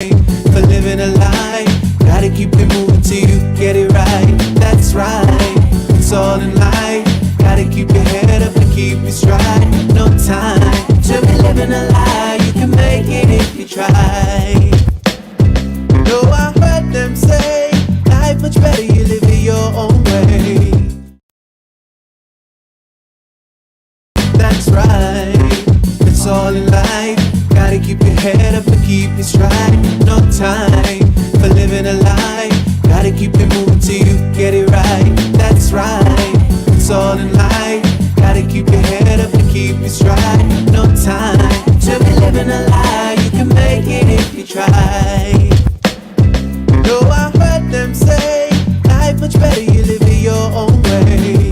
For living a lie, gotta keep it moving till you get it right. That's right, it's all in life. Gotta keep your head up and keep it stride. No time to be living a lie. You can make it if you try. No, I heard them say life much better you live it your own way. That's right, it's all in life. Gotta keep your head up and keep it stride. No time for living a lie. Gotta keep it moving till you get it right. That's right, it's all in life. Gotta keep your head up and keep it stride. No time to be living a lie. You can make it if you try. No, I heard them say life much better you live it your own way.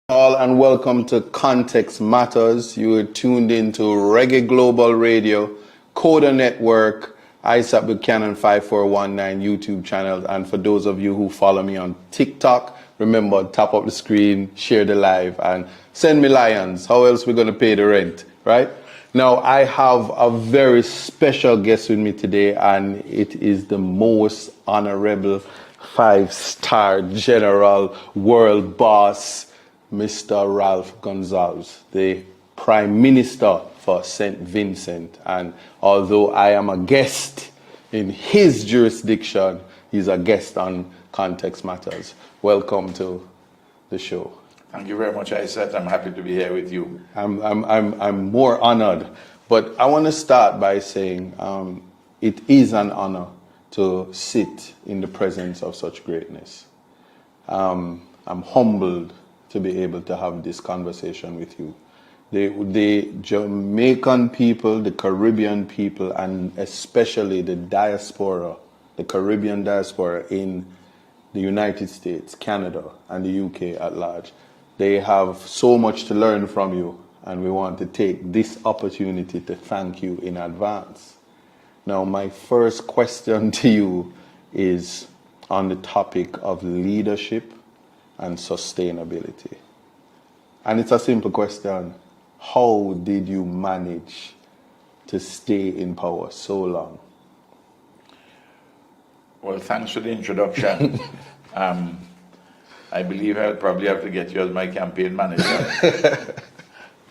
All and welcome to Context Matters. You are tuned into Reggae Global Radio, Coda Network, Isaac Buchanan 5419 YouTube channel. And for those of you who follow me on TikTok, remember, tap up the screen, share the live, and send me lions. How else we going to pay the rent, right? Now, I have a very special guest with me today, and it is the most honorable 5-star general, world boss, Mr. Ralph Gonsalves, the Prime Minister for St. Vincent. And although I am a guest in his jurisdiction, he's a guest on Context Matters. Welcome to the show. Thank you very much, Isaac. I'm happy to be here with you. I'm more honored. But I want to start by saying it is an honor to sit in the presence of such greatness. I'm humbled to be able to have this conversation with you. The Jamaican people, the Caribbean people, and especially the diaspora, the Caribbean diaspora in the United States, Canada, and the UK at large, they have so much to learn from you, and we want to take this opportunity to thank you in advance. Now, my first question to you is on the topic of leadership and sustainability. And it's a simple question. How did you manage to stay in power so long? Well, thanks for the introduction. I believe I'll probably have to get you as my campaign manager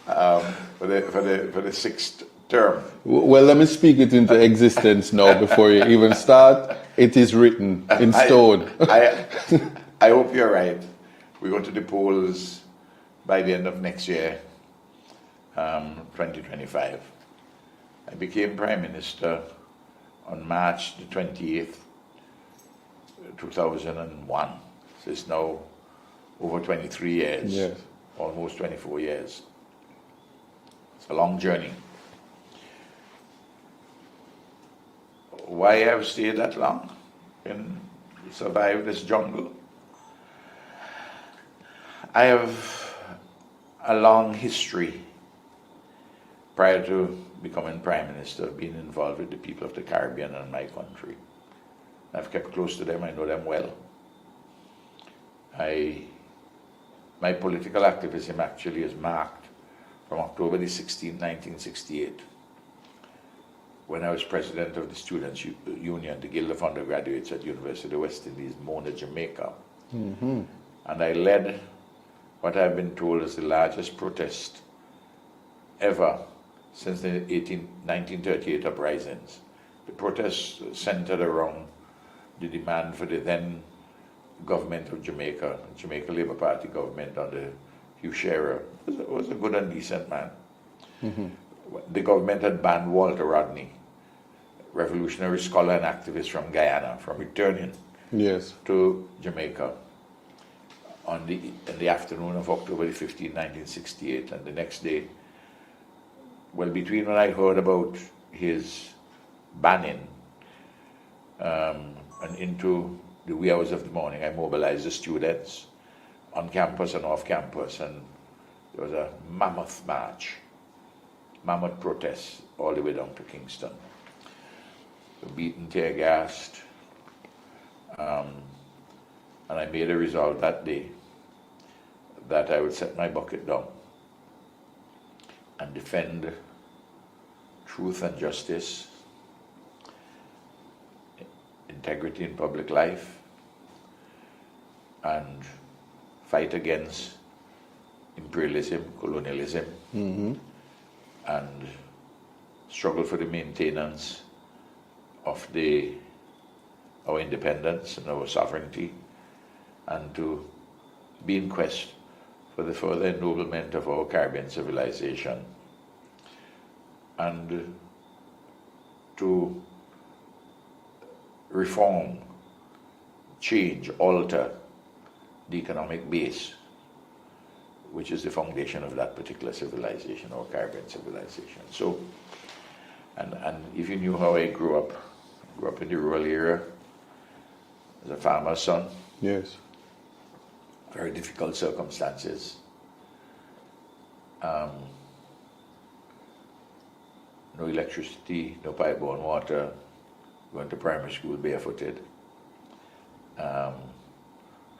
for the sixth term. Well, let me speak it into existence now before you even start. It is written in stone. I hope you're right. We go to the polls by the end of next year, 2025. I became Prime Minister on March the 28th, 2001. So it's now over 23 years, yes. Almost 24 years. It's a long journey. Why have I stayed that long and survived this jungle? I have a long history prior to becoming Prime Minister, being involved with the people of the Caribbean and my country. I've kept close to them, I know them well. My political activism actually is marked from October the 16th, 1968, when I was president of the Students' Union, the Guild of Undergraduates at the University of the West Indies, Mona, Jamaica. Mm-hmm. And I led what I've been told is the largest protest ever since the 1938 uprisings. The protest centered around the demand for the then government of Jamaica, Jamaica Labour Party government under Hugh Shearer. Was a good and decent man. Mm-hmm. The government had banned Walter Rodney, revolutionary scholar and activist from Guyana, from returning to Jamaica in the afternoon of October the 15th, 1968, and the next day, well, between when I heard about his banning and into the wee hours of the morning, I mobilized the students on campus and off campus, and there was a mammoth march, mammoth protest all the way down to Kingston. Beaten, tear gassed, and I made a resolve that day that I would set my bucket down and defend truth and justice integrity in public life, and fight against imperialism, colonialism, and struggle for the maintenance of our independence and our sovereignty, and to be in quest for the further ennoblement of our Caribbean civilization, and to reform, change, alter the economic base, which is the foundation of that particular civilization, our Caribbean civilization. So, and if you knew how I grew up in the rural area as a farmer's son. Yes. Very difficult circumstances. No electricity, no pipe-borne water, going to primary school barefooted.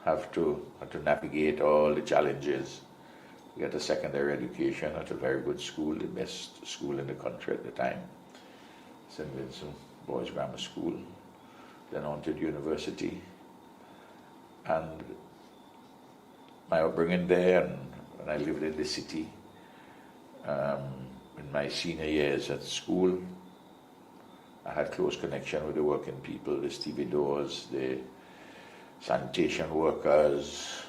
Have to navigate all the challenges. Get a secondary education at a very good school, the best school in the country at the time, St. Vincent Boys Grammar School, then on to the university. And my upbringing there, and when I lived in the city, in my senior years at school, I had close connection with the working people, the stevedores, the sanitation workers,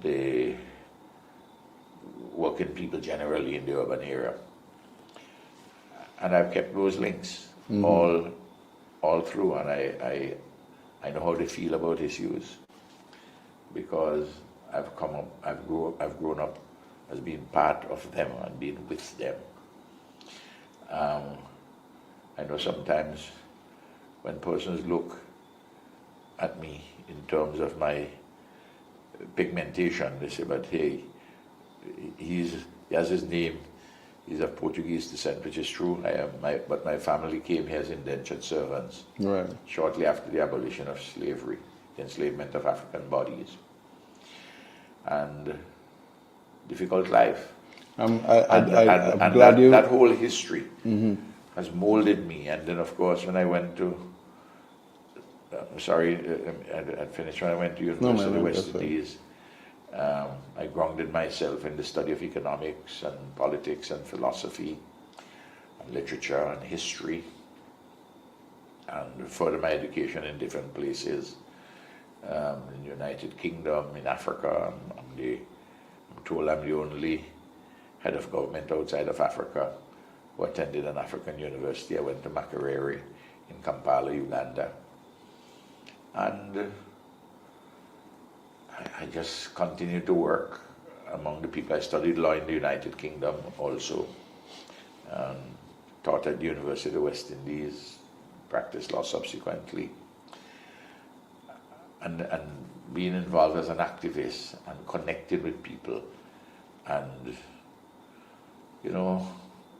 the working people generally in the urban area. And I've kept those links all through, and I know how they feel about issues, because I've grown up as being part of them and being with them. I know sometimes when persons look at me in terms of my pigmentation, they say, but hey, he has his name, he's of Portuguese descent, which is true. But my family came here as indentured servants, Right. shortly after the abolition of slavery, the enslavement of African bodies, and difficult life. I'm glad that whole history has molded me. And then, of course, when I went to, I finished when I went to University of the West Indies. I grounded myself in the study of economics and politics and philosophy and literature and history, and further my education in different places, in the United Kingdom, in Africa. I'm told I'm the only head of government outside of Africa who attended an African university. I went to Makerere in Kampala, Uganda. And I just continued to work among the people. I studied law in the United Kingdom also, taught at the University of the West Indies, practiced law subsequently, and being involved as an activist and connected with people. And, you know,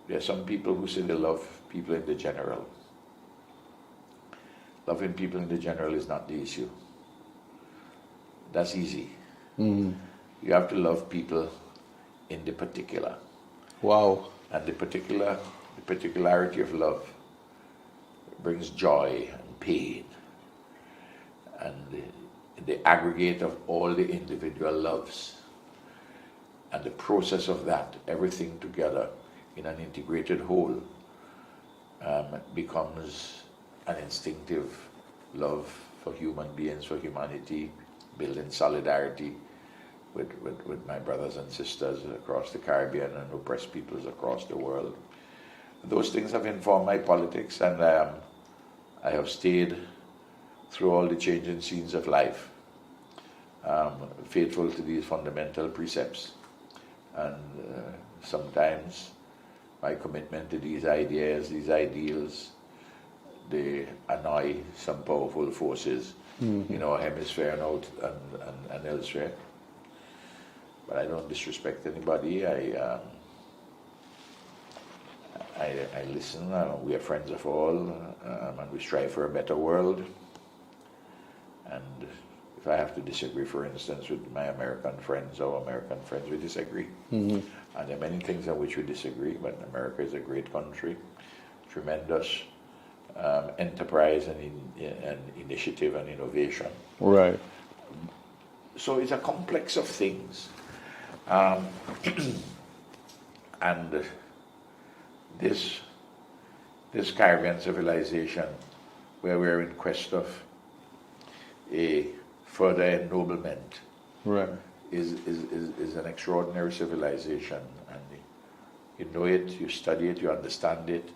there are some people who say they love people in the general. Loving people in the general is not the issue. That's easy. You have to love people in the particular. Wow. And the particularity of love brings joy and pain. And the aggregate of all the individual loves. And the process of that, everything together in an integrated whole, becomes an instinctive love for human beings, for humanity, building solidarity with my brothers and sisters across the Caribbean and oppressed peoples across the world. Those things have informed my politics, and I have stayed through all the changing scenes of life, faithful to these fundamental precepts. And sometimes my commitment to these ideas, these ideals, they annoy some powerful forces in our hemisphere and elsewhere. But I don't disrespect anybody. I listen. We are friends of all, and we strive for a better world. And if I have to disagree, for instance, with my American friends, we disagree. And there are many things on which we disagree, but America is a great country, tremendous enterprise and initiative and innovation. Right. So it's a complex of things. And this Caribbean civilization, where we're in quest of a further ennoblement, Right. is an extraordinary civilization. And you know it, you study it, you understand it.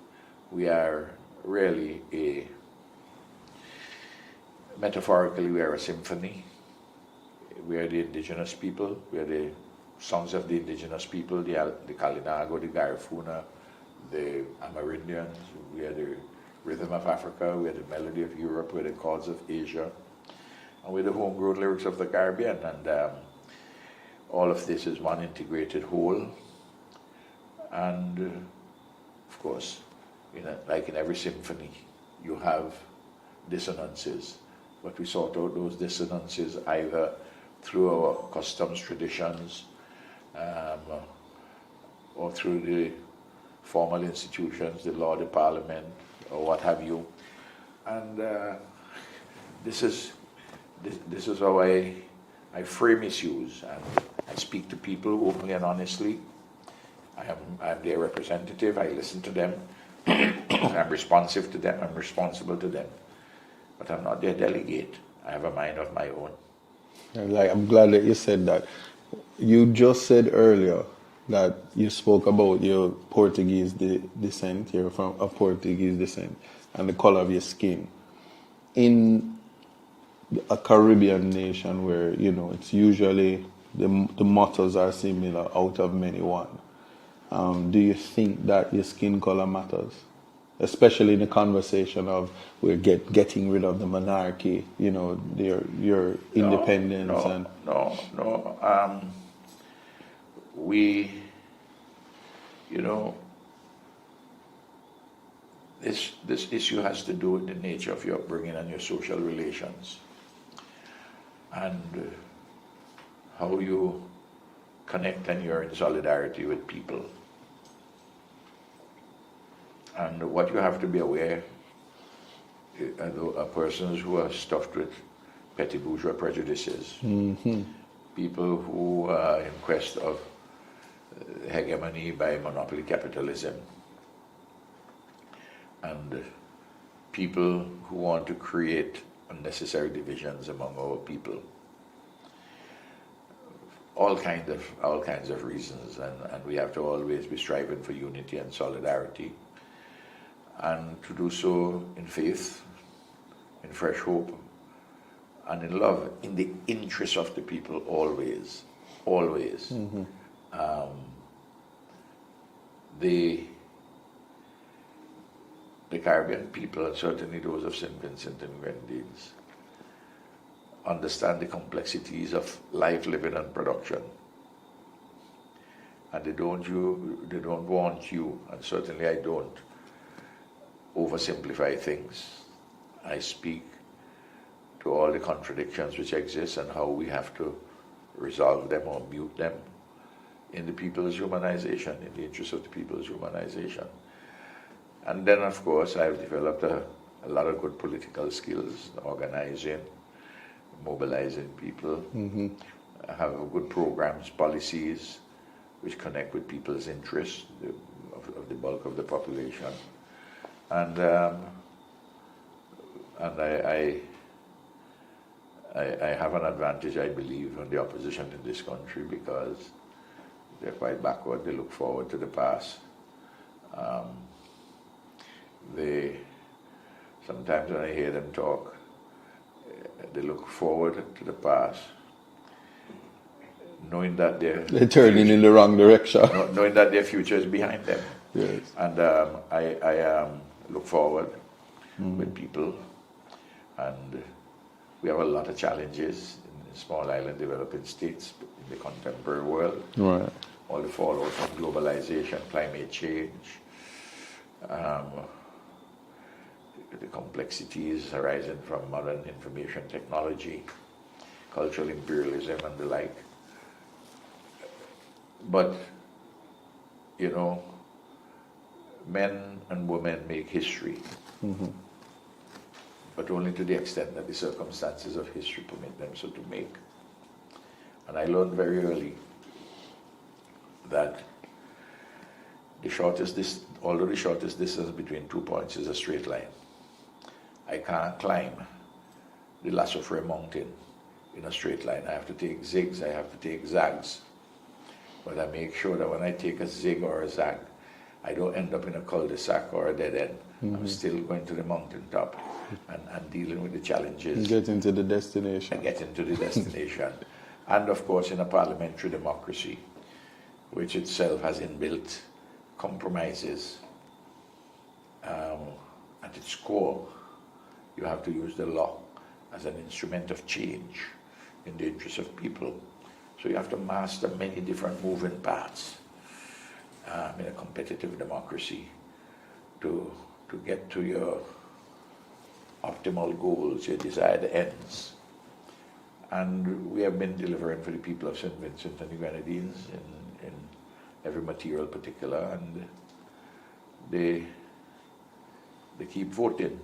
We are really metaphorically, we are a symphony. We are the indigenous people. We are the songs of the indigenous people, the Kalinago, the Garifuna, the Amerindians. We are the rhythm of Africa. We are the melody of Europe. We are the chords of Asia. And we're the homegrown lyrics of the Caribbean. And all of this is one integrated whole. And of course, like in every symphony, you have dissonances. But we sort out those dissonances either through our customs, traditions, or through the formal institutions, the law, the parliament, or what have you. And this is how I frame issues, and I speak to people openly and honestly. I'm their representative. I listen to them. I'm responsive to them. I'm responsible to them. But I'm not their delegate. I have a mind of my own. I'm glad that you said that. You just said earlier that you spoke about your Portuguese descent. You're from a Portuguese descent, and the color of your skin. In a Caribbean nation where it's usually the mottos are similar, out of many one. Do you think that your skin color matters? Especially in the conversation of we're getting rid of the monarchy, your independence No. This issue has to do with the nature of your upbringing and your social relations, and how you connect and you're in solidarity with people. And what you have to be aware are persons who are stuffed with petty bourgeois prejudices, people who are in quest of hegemony by monopoly capitalism, and people who want to create unnecessary divisions among our people. All kinds of reasons, and we have to always be striving for unity and solidarity, and to do so in faith, in fresh hope, and in love, in the interest of the people, always. The Caribbean people, and certainly those of St. Vincent and Grenadines, understand the complexities of life, living, and production. And they don't want you, and certainly I don't, oversimplify things. I speak to all the contradictions which exist and how we have to resolve them or mute them in the people's humanization, in the interest of the people's humanization. And then, of course, I've developed a lot of good political skills, organizing, mobilizing people. I have good programs, policies, which connect with people's interests, of the bulk of the population. And I have an advantage, I believe, on the opposition in this country, because they're quite backward. They look forward to the past. Sometimes when I hear them talk, they look forward to the past, knowing that they're turning in the wrong direction. Knowing that their future is behind them. Yes. And I look forward with people, and we have a lot of challenges in small island developing states in the contemporary world. Right. All the fallout from globalization, climate change, the complexities arising from modern information technology, cultural imperialism, and the like. But, men and women make history. but only to the extent that the circumstances of history permit them so to make. And I learned very early that although the shortest distance between 2 points is a straight line, I can't climb the La Soufrière mountain in a straight line. I have to take zigs, I have to take zags. But I make sure that when I take a zig or a zag, I don't end up in a cul-de-sac or a dead end. I'm still going to the mountaintop and dealing with the challenges. Get into the destination. And get into the destination. And of course, in a parliamentary democracy, which itself has inbuilt compromises, at its core, you have to use the law as an instrument of change in the interest of people. So you have to master many different moving parts in a competitive democracy to get to your optimal goals, your desired ends. And we have been delivering for the people of St. Vincent and the Grenadines in every material particular, and they keep voting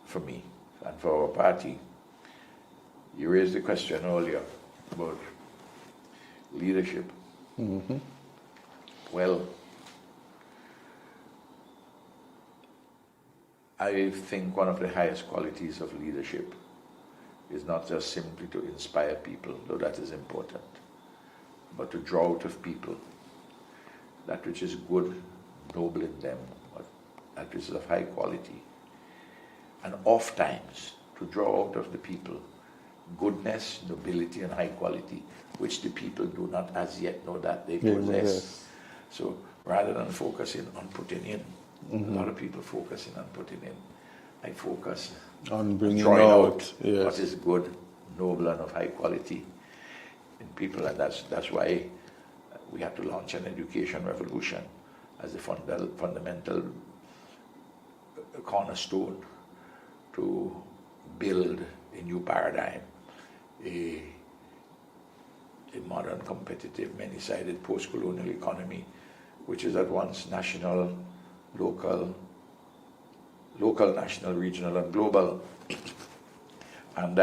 for me and for our party. You raised the question earlier about leadership. Mm-hmm. Well, I think one of the highest qualities of leadership is not just simply to inspire people, though that is important, but to draw out of people that which is good, noble in them, that which is of high quality. And oft times, to draw out of the people goodness, nobility, and high quality, which the people do not as yet know that they possess. Yes. So rather than focusing on putting in, a lot of people focusing on putting in, I focus on bringing drawing out yes. what is good, noble, and of high quality in people. And that's why we have to launch an education revolution as the fundamental cornerstone to build a new paradigm, a modern, competitive, many-sided post-colonial economy, which is at once national, local, national, regional, and global. And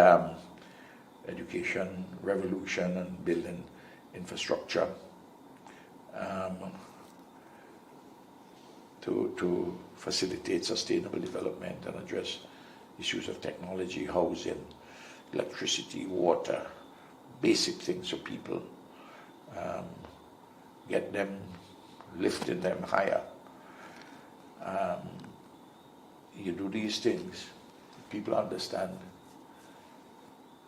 education revolution and building infrastructure to facilitate sustainable development and address issues of technology, housing, electricity, water, basic things for people, get them, lifting them higher. You do these things, people understand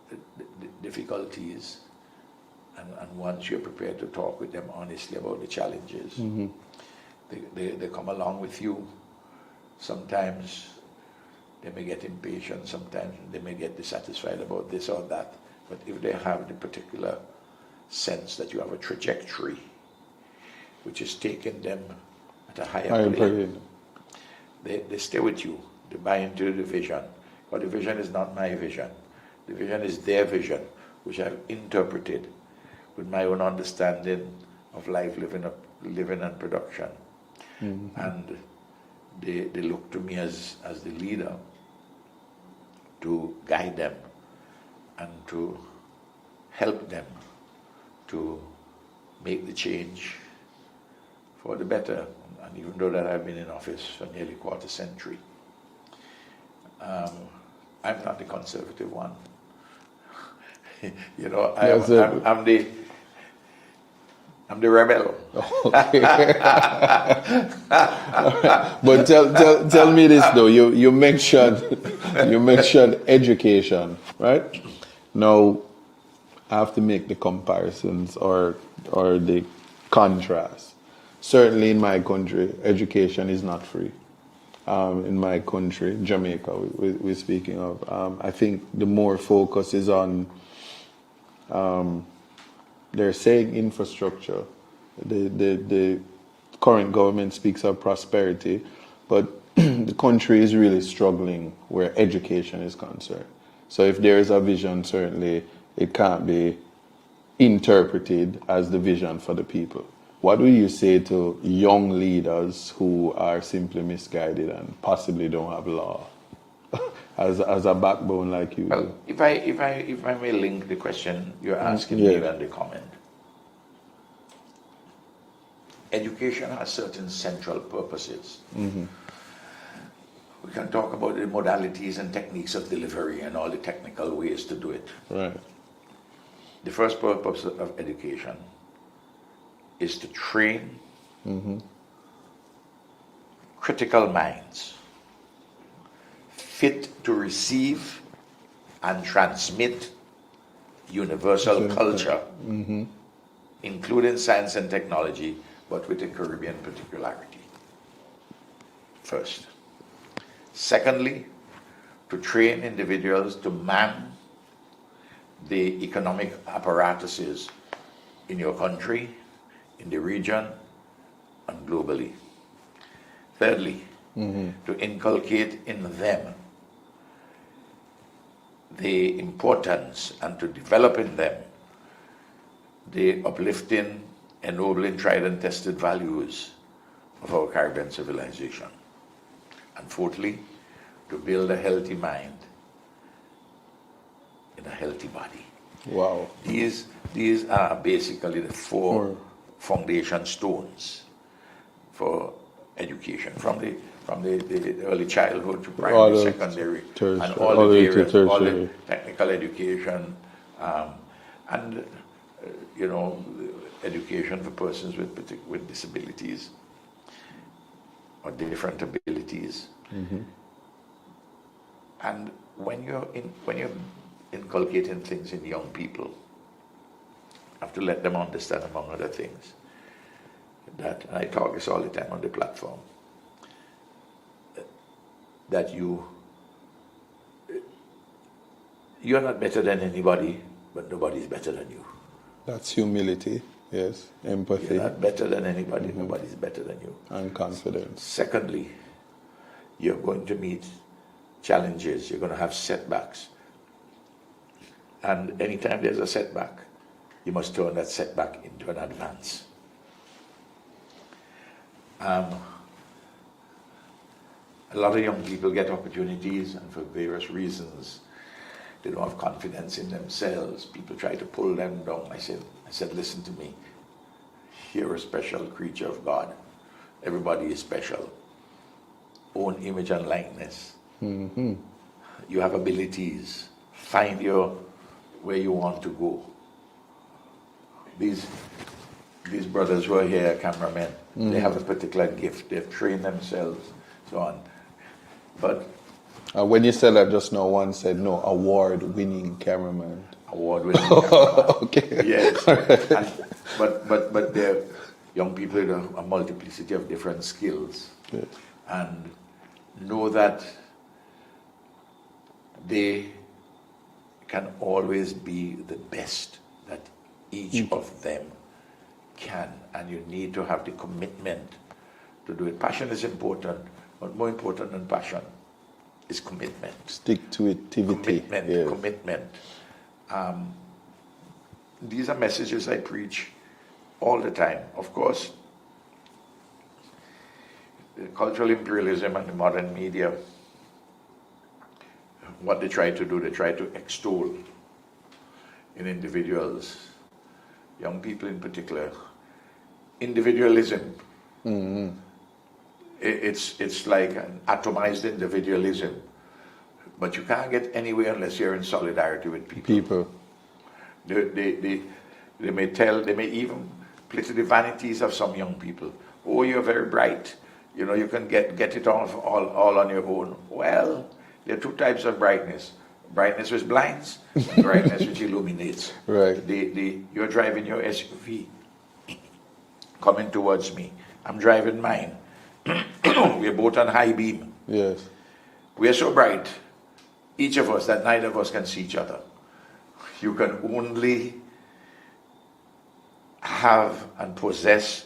the difficulties, and once you're prepared to talk with them honestly about the challenges, they come along with you. Sometimes they may get impatient, sometimes they may get dissatisfied about this or that, but if they have the particular sense that you have a trajectory which is taking them at a higher plane, they stay with you, they buy into the vision. But the vision is not my vision. The vision is their vision, which I've interpreted with my own understanding of life, living and production. And they look to me as the leader to guide them and to help them to make the change for the better. And even though that I've been in office for nearly a quarter century, I'm not the conservative one. You know, I'm the rebel. Okay. But tell me this though. You mentioned education, right? Now I have to make the comparisons or the contrast. Certainly in my country, education is not free. In my country, Jamaica, we're speaking of. I think the more focus is on, they're saying infrastructure. The current government speaks of prosperity, but the country is really struggling where education is concerned. So if there is a vision, certainly it can't be interpreted as the vision for the people. What do you say to young leaders who are simply misguided and possibly don't have law as a backbone like you Well, do. if I may link the question you're asking Yeah. me and the comment. Education has certain central purposes. We can talk about the modalities and techniques of delivery and all the technical ways to do it. Right. The first purpose of education is to train critical minds fit to receive and transmit universal culture, including science and technology, but with a Caribbean particularity. First. Secondly, to train individuals to man the economic apparatuses in your country, in the region, and globally. Thirdly, to inculcate in them the importance and to develop in them the uplifting, ennobling, tried and tested values of our Caribbean civilization. And fourthly, to build a healthy mind in a healthy body. Wow. These are basically the four foundation stones for education, from the early childhood to primary, secondary, and all the technical education, and education for persons with disabilities or different abilities. And when you're inculcating things in young people, you have to let them understand, among other things, that, and I talk this all the time on the platform, that you're not better than anybody, but nobody's better than you. That's humility, yes. Empathy. You're not better than anybody, nobody's better than you. And confidence. Secondly, you're going to meet challenges, you're going to have setbacks. And anytime there's a setback, you must turn that setback into an advance. A lot of young people get opportunities, and for various reasons, they don't have confidence in themselves. People try to pull them down. I said, listen to me. You're a special creature of God. Everybody is special. Own image and likeness. You have abilities. Find where you want to go. These brothers who are here, cameramen, they have a particular gift. They've trained themselves, so on. But when you said that just now, one said, no, award-winning cameraman. Award-winning cameraman. Okay. Yes. But they're young people with a multiplicity of different skills. Yes. And know that they can always be the best that each of them can. And you need to have the commitment to do it. Passion is important, but more important than passion is commitment. Stick-to-itivity. Commitment. These are messages I preach all the time. Of course, the cultural imperialism and the modern media, what they try to do, they try to extol in individuals, young people in particular, individualism. It's like an atomized individualism, but you can't get anywhere unless you're in solidarity with people. They may even play to the vanities of some young people. Oh, you're very bright. You can get it all on your own. Well, there are two types of brightness. Brightness which blinds, and brightness which illuminates. Right. You're driving your SUV, coming towards me. I'm driving mine. We're both on high beam. Yes. We're so bright, each of us, that neither of us can see each other. You can only have and possess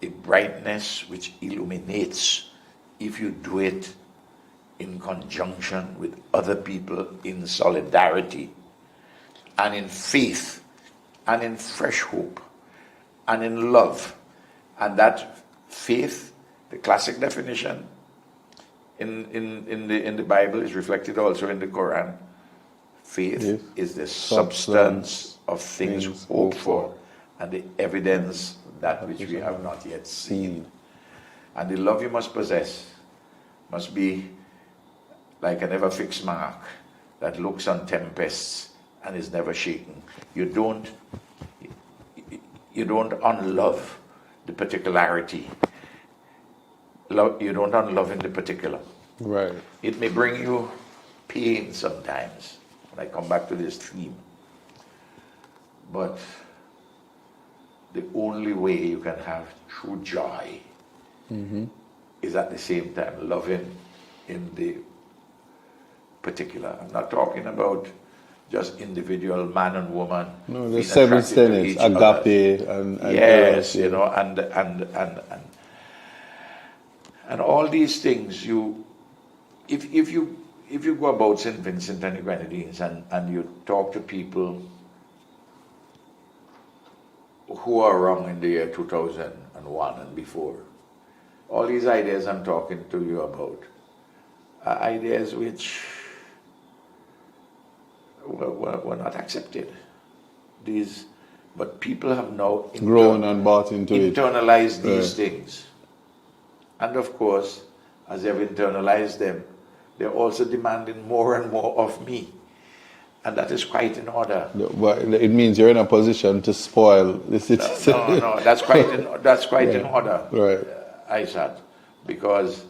a brightness which illuminates if you do it in conjunction with other people, in solidarity and in faith and in fresh hope and in love. And that faith, the classic definition, in the Bible, is reflected also in the Quran. Faith Yes. is the substance of things hoped for, and the evidence that which we have not yet seen. And the love you must possess must be like an ever-fixed mark that looks on tempests and is never shaken. You don't unlove the particularity. You don't unlove in the particular. Right. It may bring you pain sometimes. When I come back to this theme. But the only way you can have true joy is at the same time loving in the particular. I'm not talking about just individual man and woman. No, there's seven tenets, agape and yes, eros, you know, and all these things. If you go about St. Vincent and the Grenadines and you talk to people who are around in the year 2001 and before, all these ideas I'm talking to you about are ideas which were not accepted. But people have now grown and bought into internalized these things. And of course, as they've internalized them, they're also demanding more and more of me. And that is quite in order. But it means you're in a position to spoil the citizen. No, that's quite in order. Right. Isaac, because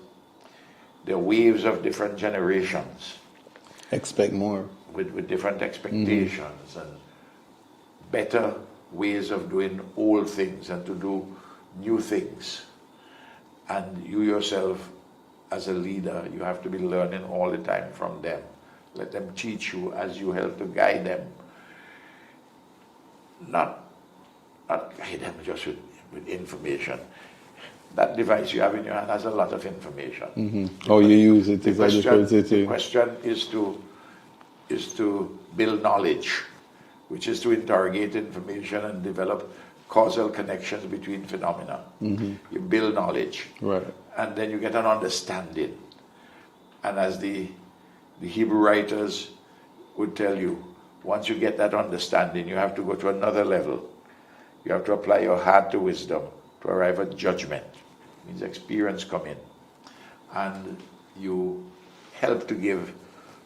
there are waves of different generations. Expect more. With different expectations and better ways of doing old things and to do new things. And you yourself, as a leader, you have to be learning all the time from them. Let them teach you as you help to guide them. Not guide them just with information. That device you have in your hand has a lot of information. How you use it is the question is to build knowledge, which is to interrogate information and develop causal connections between phenomena. You build knowledge. Right. And then you get an understanding. And as the Hebrew writers would tell you, once you get that understanding, you have to go to another level. You have to apply your heart to wisdom to arrive at judgment. It means experience come in. And you help to give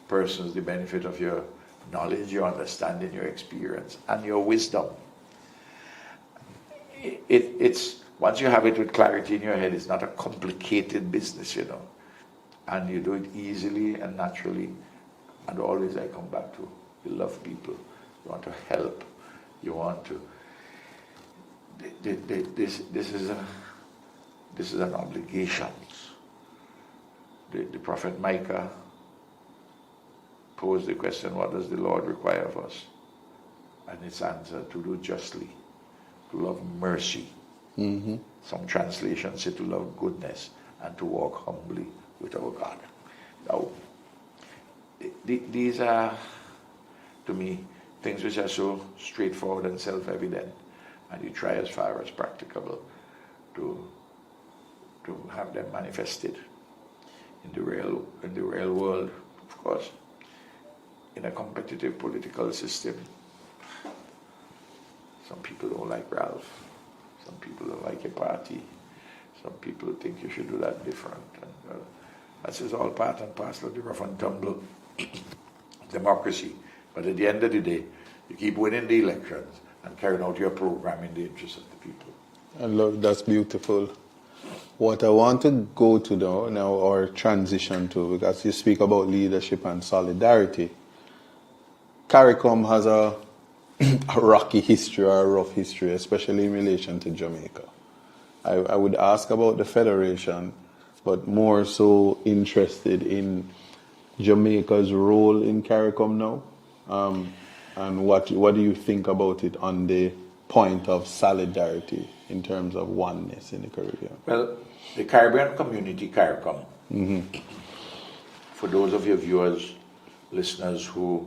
persons the benefit of your knowledge, your understanding, your experience, and your wisdom. It's once you have it with clarity in your head, it's not a complicated business, you know. And you do it easily and naturally. And always I come back to, you love people. You want to help. You want to... This is an obligation. The prophet Micah posed the question, what does the Lord require of us? And its answer, to do justly, to love mercy. Some translations say to love goodness and to walk humbly with our God. Now, these are, to me, things which are so straightforward and self-evident, and you try as far as practicable to have them manifested in the real world, of course. In a competitive political system, some people don't like Ralph. Some people don't like your party. Some people think you should do that different. And that's just all part and parcel of the rough and tumble democracy. But at the end of the day, you keep winning the elections and carrying out your program in the interest of the people. And look, that's beautiful. What I want to go to now or transition to, because you speak about leadership and solidarity. CARICOM has a rocky history or a rough history, especially in relation to Jamaica. I would ask about the Federation, but more so interested in Jamaica's role in CARICOM now, and what do you think about it on the point of solidarity in terms of oneness in the Caribbean? Well, the Caribbean community, CARICOM, for those of your viewers, listeners who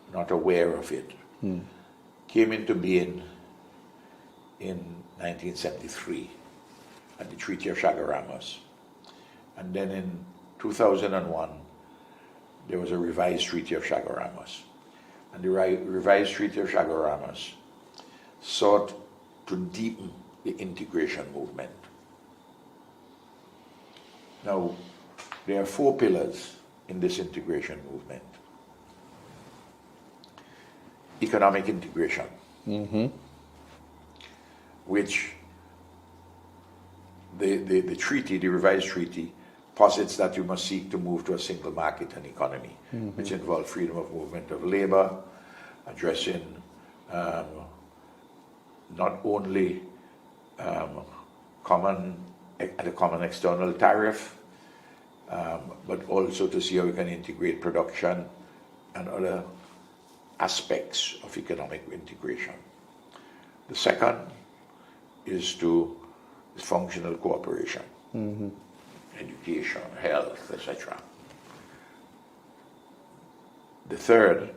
are not aware of it, came into being in 1973 at the Treaty of Chaguaramas. And then in 2001, there was a revised Treaty of Chaguaramas. And the revised Treaty of Chaguaramas sought to deepen the integration movement. Now, there are 4 pillars in this integration movement. Economic integration, which the treaty, the revised treaty, posits that you must seek to move to a single market and economy, which involves freedom of movement of labor, addressing not only a common external tariff, but also to see how we can integrate production and other aspects of economic integration. The second is functional cooperation, education, health, etc. The third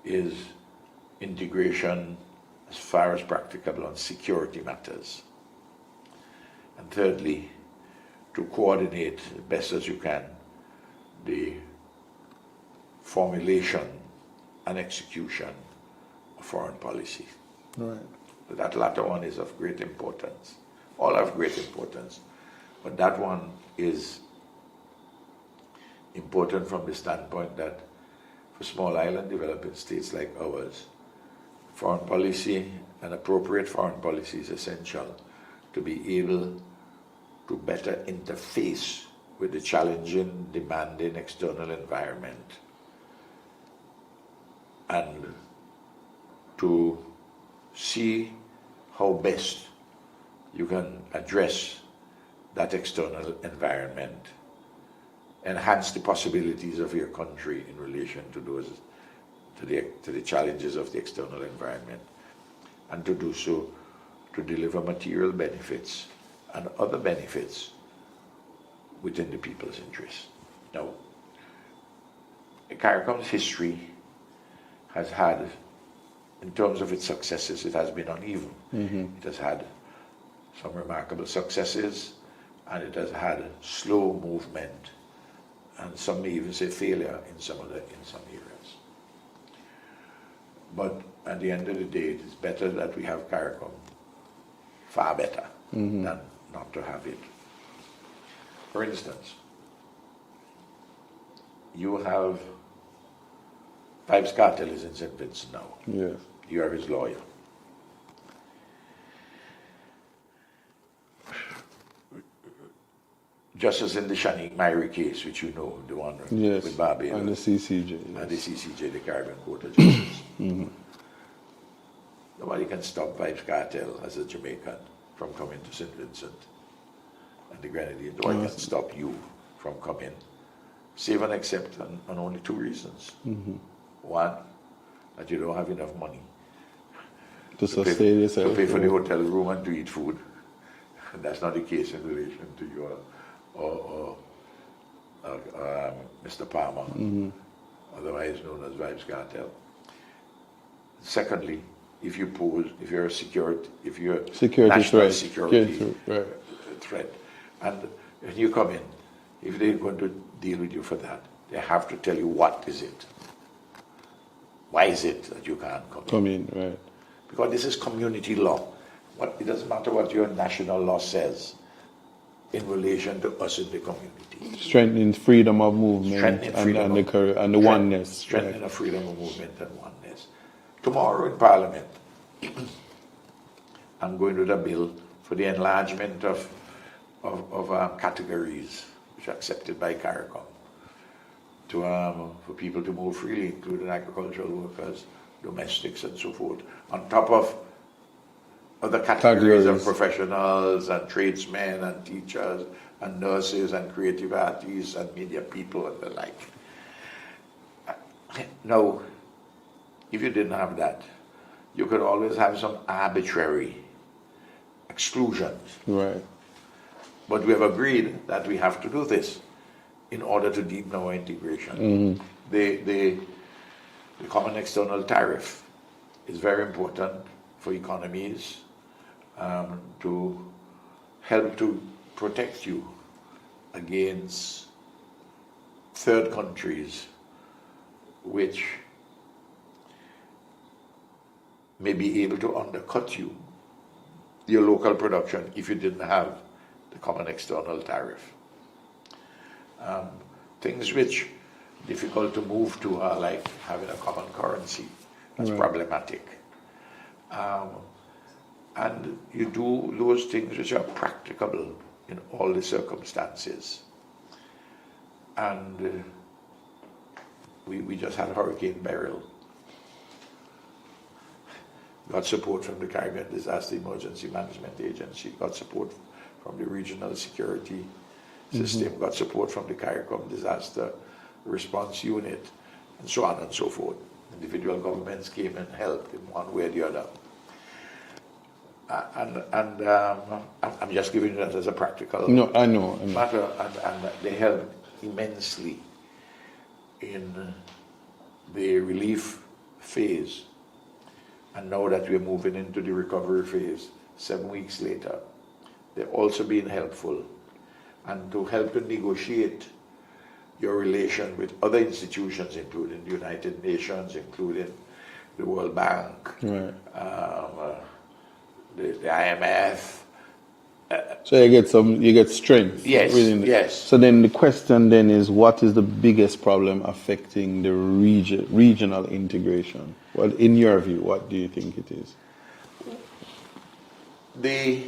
is integration as far as practicable on security matters. And thirdly, to coordinate as best as you can the formulation and execution of foreign policy. Right. That latter one is of great importance. All have great importance, but that one is important from the standpoint that for small island developing states like ours, foreign policy and appropriate foreign policy is essential to be able to better interface with the challenging, demanding external environment and to see how best you can address that external environment, enhance the possibilities of your country in relation to the challenges of the external environment, and to do so to deliver material benefits and other benefits within the people's interest. Now, CARICOM's history has had, in terms of its successes, it has been uneven. It has had some remarkable successes, and it has had slow movement, and some may even say failure in some areas. But at the end of the day, it is better that we have CARICOM, far better than not to have it. For instance, you have Cartel is in St. Vincent now. Yes. You are his lawyer. Just as in the Shanique Myrie case, which you know, the one with Barbados. And the CCJ. Yes. And the CCJ, the Caribbean Court of Justice. Nobody can stop Cartel as a Jamaican from coming to St. Vincent and the Grenadines. Nobody can stop you from coming, save and except on only 2 reasons. One, that you don't have enough money to sustain yourself. To pay for the hotel room and to eat food. And that's not the case in relation to you or Mr. Palmer, otherwise known as Vibes Cartel. Secondly, if you're a security national security threat, and when you come in, if they're going to deal with you for that, they have to tell you what is it. Why is it that you can't come in? Right. Because this is community law. It doesn't matter what your national law says in relation to us in the community. Strengthening freedom of movement and the oneness. Strengthening of freedom of movement and oneness. Tomorrow in Parliament, I'm going to the bill for the enlargement of categories which are accepted by CARICOM for people to move freely, including agricultural workers, domestics, and so forth, on top of other categories of professionals and tradesmen and teachers and nurses and creative artists and media people and the like. Now, if you didn't have that, you could always have some arbitrary exclusions. Right. But we have agreed that we have to do this in order to deepen our integration. The common external tariff is very important for economies to help to protect you against third countries which may be able to undercut your local production if you didn't have the common external tariff. Things which difficult to move to are like having a common currency. That's problematic. And you do those things which are practicable in all the circumstances. And we just had Hurricane Beryl. Got support from the Caribbean Disaster Emergency Management Agency, got support from the Regional Security System, got support from the CARICOM Disaster Response Unit, and so on and so forth. Individual governments came and helped in one way or the other. I'm just giving you that as a practical I know. matter, and they helped immensely in the relief phase. And now that we're moving into the recovery phase, 7 weeks later, they've also been helpful. And to help to negotiate your relation with other institutions, including the United Nations, including the World Bank, the IMF. So you get strength. Yes, yes. So then the question then is, what is the biggest problem affecting the regional integration? Well, in your view, what do you think it is? The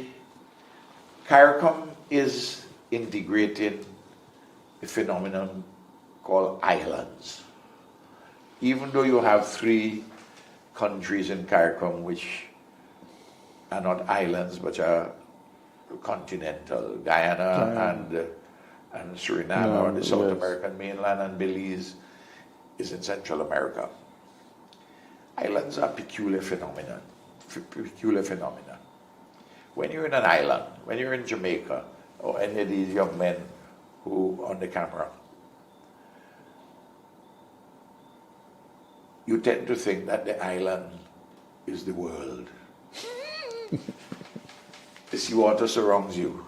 CARICOM is integrating a phenomenon called islands. Even though you have 3 countries in CARICOM which are not islands but are continental, Guyana and Suriname are on the South American mainland, and Belize is in Central America. Islands are peculiar phenomena. When you're in an island, when you're in Jamaica, or any of these young men who on the camera, you tend to think that the island is the world. The seawater surrounds you.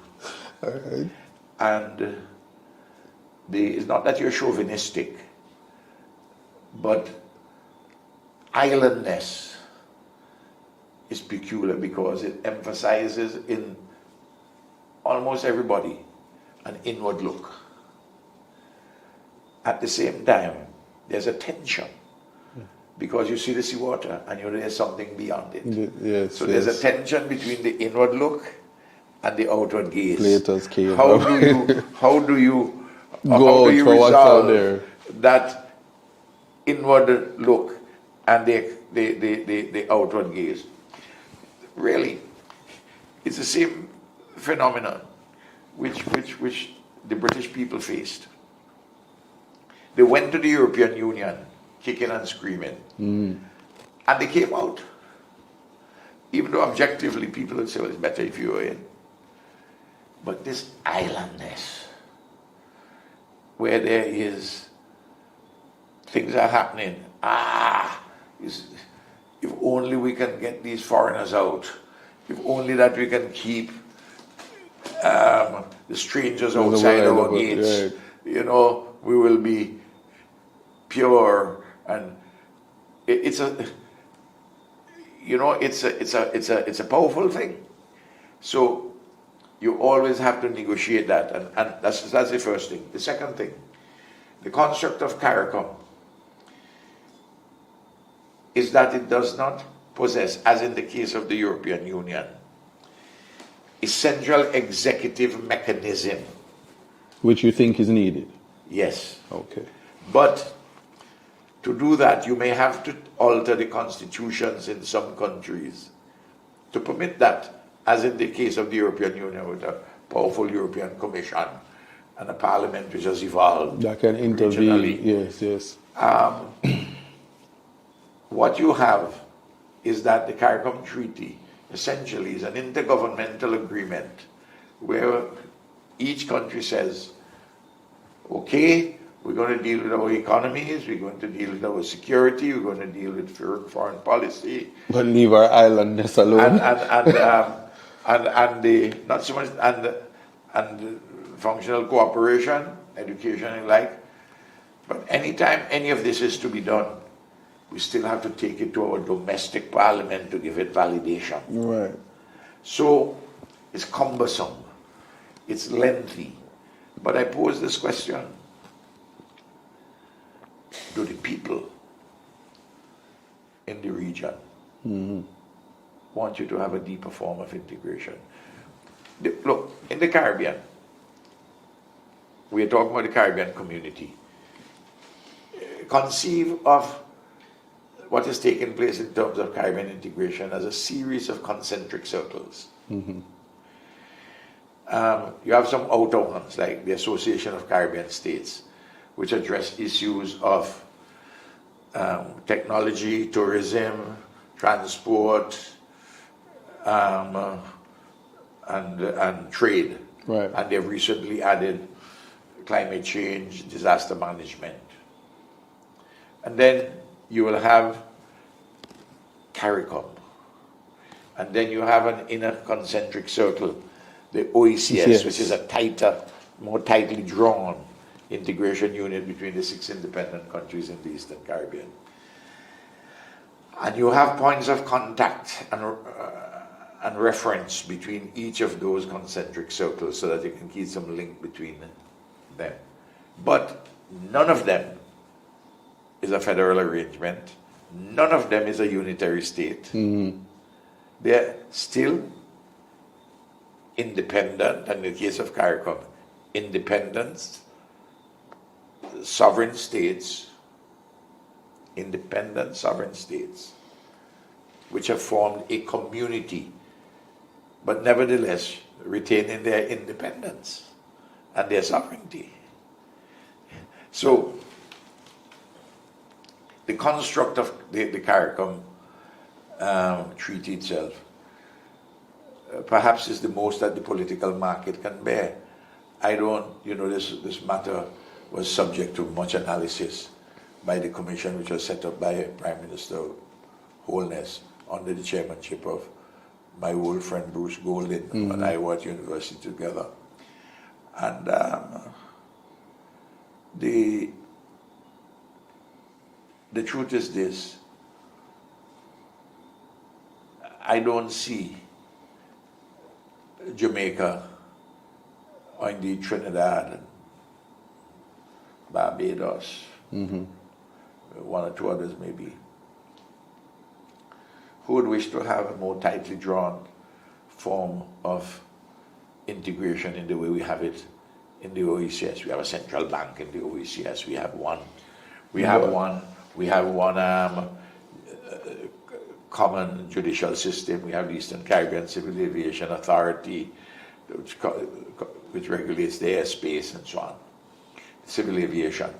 Right. And it's not that you're chauvinistic, but islandness is peculiar because it emphasizes in almost everybody an inward look. At the same time, there's a tension because you see the seawater and you know there's something beyond it. Yes, so there's a tension between the inward look and the outward gaze. Plato's cave. How do you resolve that inward look and the outward gaze? Really, it's the same phenomenon which the British people faced. They went to the European Union kicking and screaming, and they came out. Even though objectively people would say, well, it's better if you were in. But this islandness, where there is, things are happening, if only we can get these foreigners out, if only that we can keep the strangers outside our gates, you know, we will be pure. And it's a powerful thing. So you always have to negotiate that, and that's the first thing. The second thing, the construct of CARICOM is that it does not possess, as in the case of the European Union, a central executive mechanism. Which you think is needed? Yes. Okay. But to do that, you may have to alter the constitutions in some countries to permit that, as in the case of the European Union with a powerful European Commission and a parliament which has evolved. That can intervene, regionally. yes. What you have is that the CARICOM Treaty essentially is an intergovernmental agreement where each country says, okay, we're going to deal with our economies, we're going to deal with our security, we're going to deal with foreign policy. But leave our islandness alone. And the not so much and functional cooperation, education and like. But anytime any of this is to be done, we still have to take it to our domestic parliament to give it validation. Right. So it's cumbersome, it's lengthy. But I pose this question: do the people in the region want you to have a deeper form of integration? Look, in the Caribbean, we are talking about the Caribbean community. Conceive of what is taking place in terms of Caribbean integration as a series of concentric circles. You have some outer ones, like the Association of Caribbean States, which address issues of technology, tourism, transport, and trade. Right. And they've recently added climate change, disaster management. And then you will have CARICOM. And then you have an inner concentric circle, the OECS, Yes. which is a tighter, more tightly drawn integration unit between the 6 independent countries in the Eastern Caribbean. And you have points of contact and reference between each of those concentric circles so that you can keep some link between them. But none of them is a federal arrangement. None of them is a unitary state. They're still independent, and in the case of CARICOM, independent sovereign states, which have formed a community, but nevertheless retaining their independence and their sovereignty. So the construct of the CARICOM treaty itself perhaps is the most that the political market can bear. I don't, this matter was subject to much analysis by the commission which was set up by Prime Minister Holness under the chairmanship of my old friend Bruce Golding when I was at university together. And the truth is this: I don't see Jamaica or indeed Trinidad and Barbados, one or two others maybe, who would wish to have a more tightly drawn form of integration in the way we have it in the OECS. We have a central bank in the OECS. We have one common judicial system. We have the Eastern Caribbean Civil Aviation Authority, which regulates the airspace and so on. Civil aviation.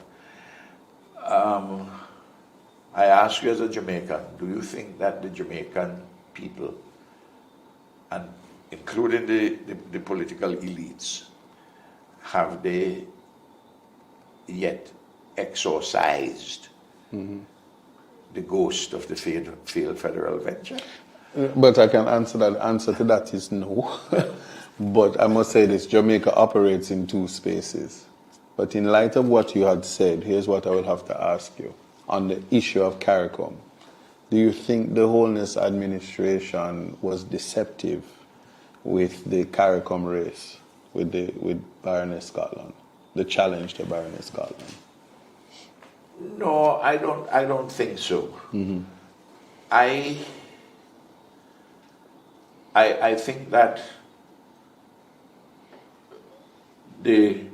I ask you as a Jamaican, do you think that the Jamaican people, and including the political elites, have they yet exorcised the ghost of the failed federal venture? But I can answer that. Answer to that is no. But I must say this: Jamaica operates in two spaces. But in light of what you had said, here's what I will have to ask you on the issue of CARICOM. Do you think the Holness administration was deceptive with the CARICOM race, with Baroness Scotland, the challenge to Baroness Scotland? No, I don't think so. I think that the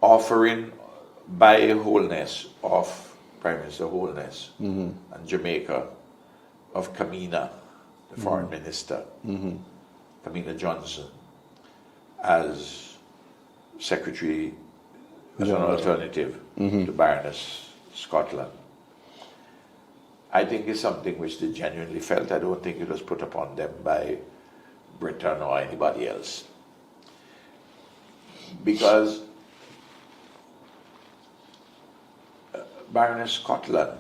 offering by Holness of Prime Minister Holness and Jamaica of Kamina, the foreign minister, Kamina Johnson, as secretary, as an alternative to Baroness Scotland, I think is something which they genuinely felt. I don't think it was put upon them by Britain or anybody else. Because Baroness Scotland,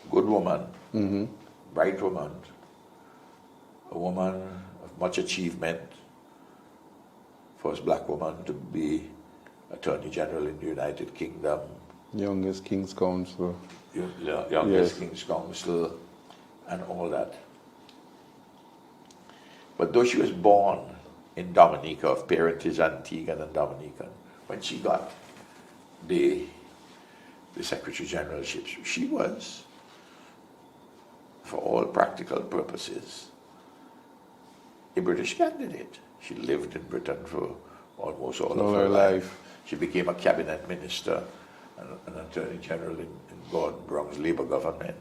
good woman, bright woman, a woman of much achievement, first black woman to be Attorney General in the United Kingdom, Youngest King's Counsel. youngest Yes. King's Counsel, and all that. But though she was born in Dominica, of parentage Antiguan and Dominican, when she got the Secretary Generalship, she was, for all practical purposes, a British candidate. She lived in Britain for almost all of her life. She became a cabinet minister and an attorney general in Gordon Brown's Labour government.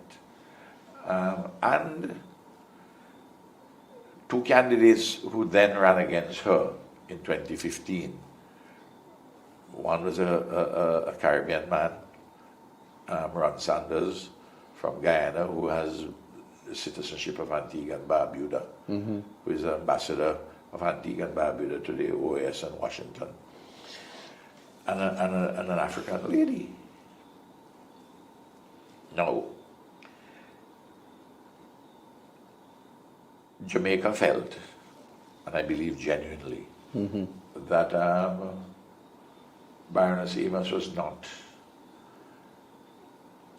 And two candidates who then ran against her in 2015. One was a Caribbean man, Ron Sanders from Guyana, who has the citizenship of Antigua and Barbuda, who is the ambassador of Antigua and Barbuda to the OAS in Washington, and an African lady. Now, Jamaica felt, and I believe genuinely, that Baroness Amos was not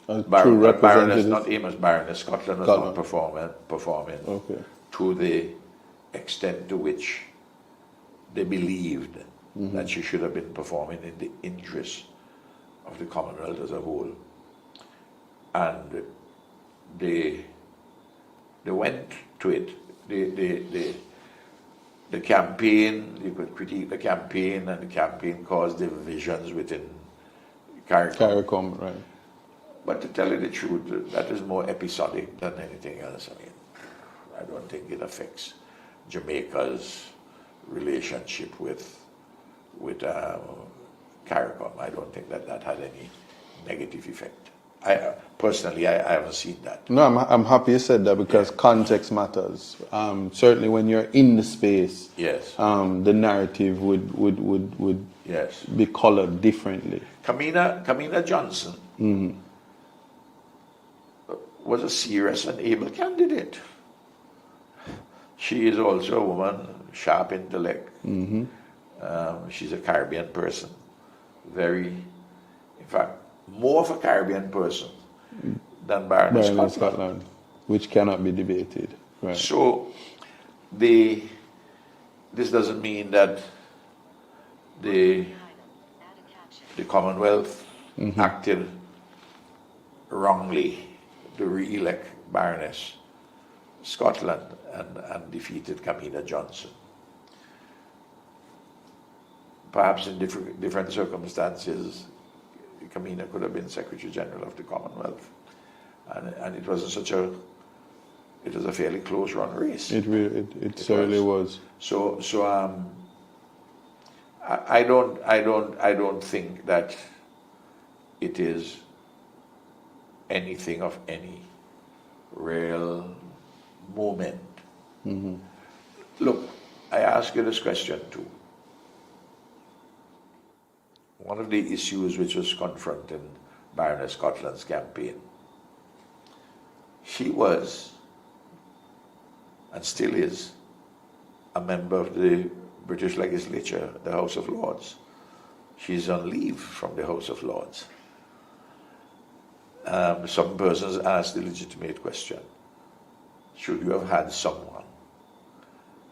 Baroness, not Amos, Baroness Scotland was not performing to the extent to which they believed that she should have been performing in the interest of the Commonwealth as a whole. And they went to it. The campaign, you could critique the campaign, and the campaign caused divisions within CARICOM. CARICOM, right. But to tell you the truth, that is more episodic than anything else. I mean, I don't think it affects Jamaica's relationship with CARICOM. I don't think that had any negative effect. Personally, I haven't seen that. No, I'm happy you said that, because context matters. Certainly, when you're in the space, yes, the narrative would yes, be colored differently. Kamina Johnson was a serious and able candidate. She is also a woman, sharp intellect. She's a Caribbean person, in fact, more of a Caribbean person than Baroness Scotland, which cannot be debated. Right. So, this doesn't mean that the Commonwealth acted wrongly to re-elect Baroness Scotland and defeated Kamina Johnson. Perhaps in different circumstances, Kamina could have been Secretary General of the Commonwealth, and it wasn't it was a fairly close run race. It certainly was. So I don't think that it is anything of any real moment. Look, I ask you this question too. One of the issues which was confronting Baroness Scotland's campaign, she was, and still is, a member of the British legislature, the House of Lords. She's on leave from the House of Lords. Some persons ask the legitimate question: should you have had someone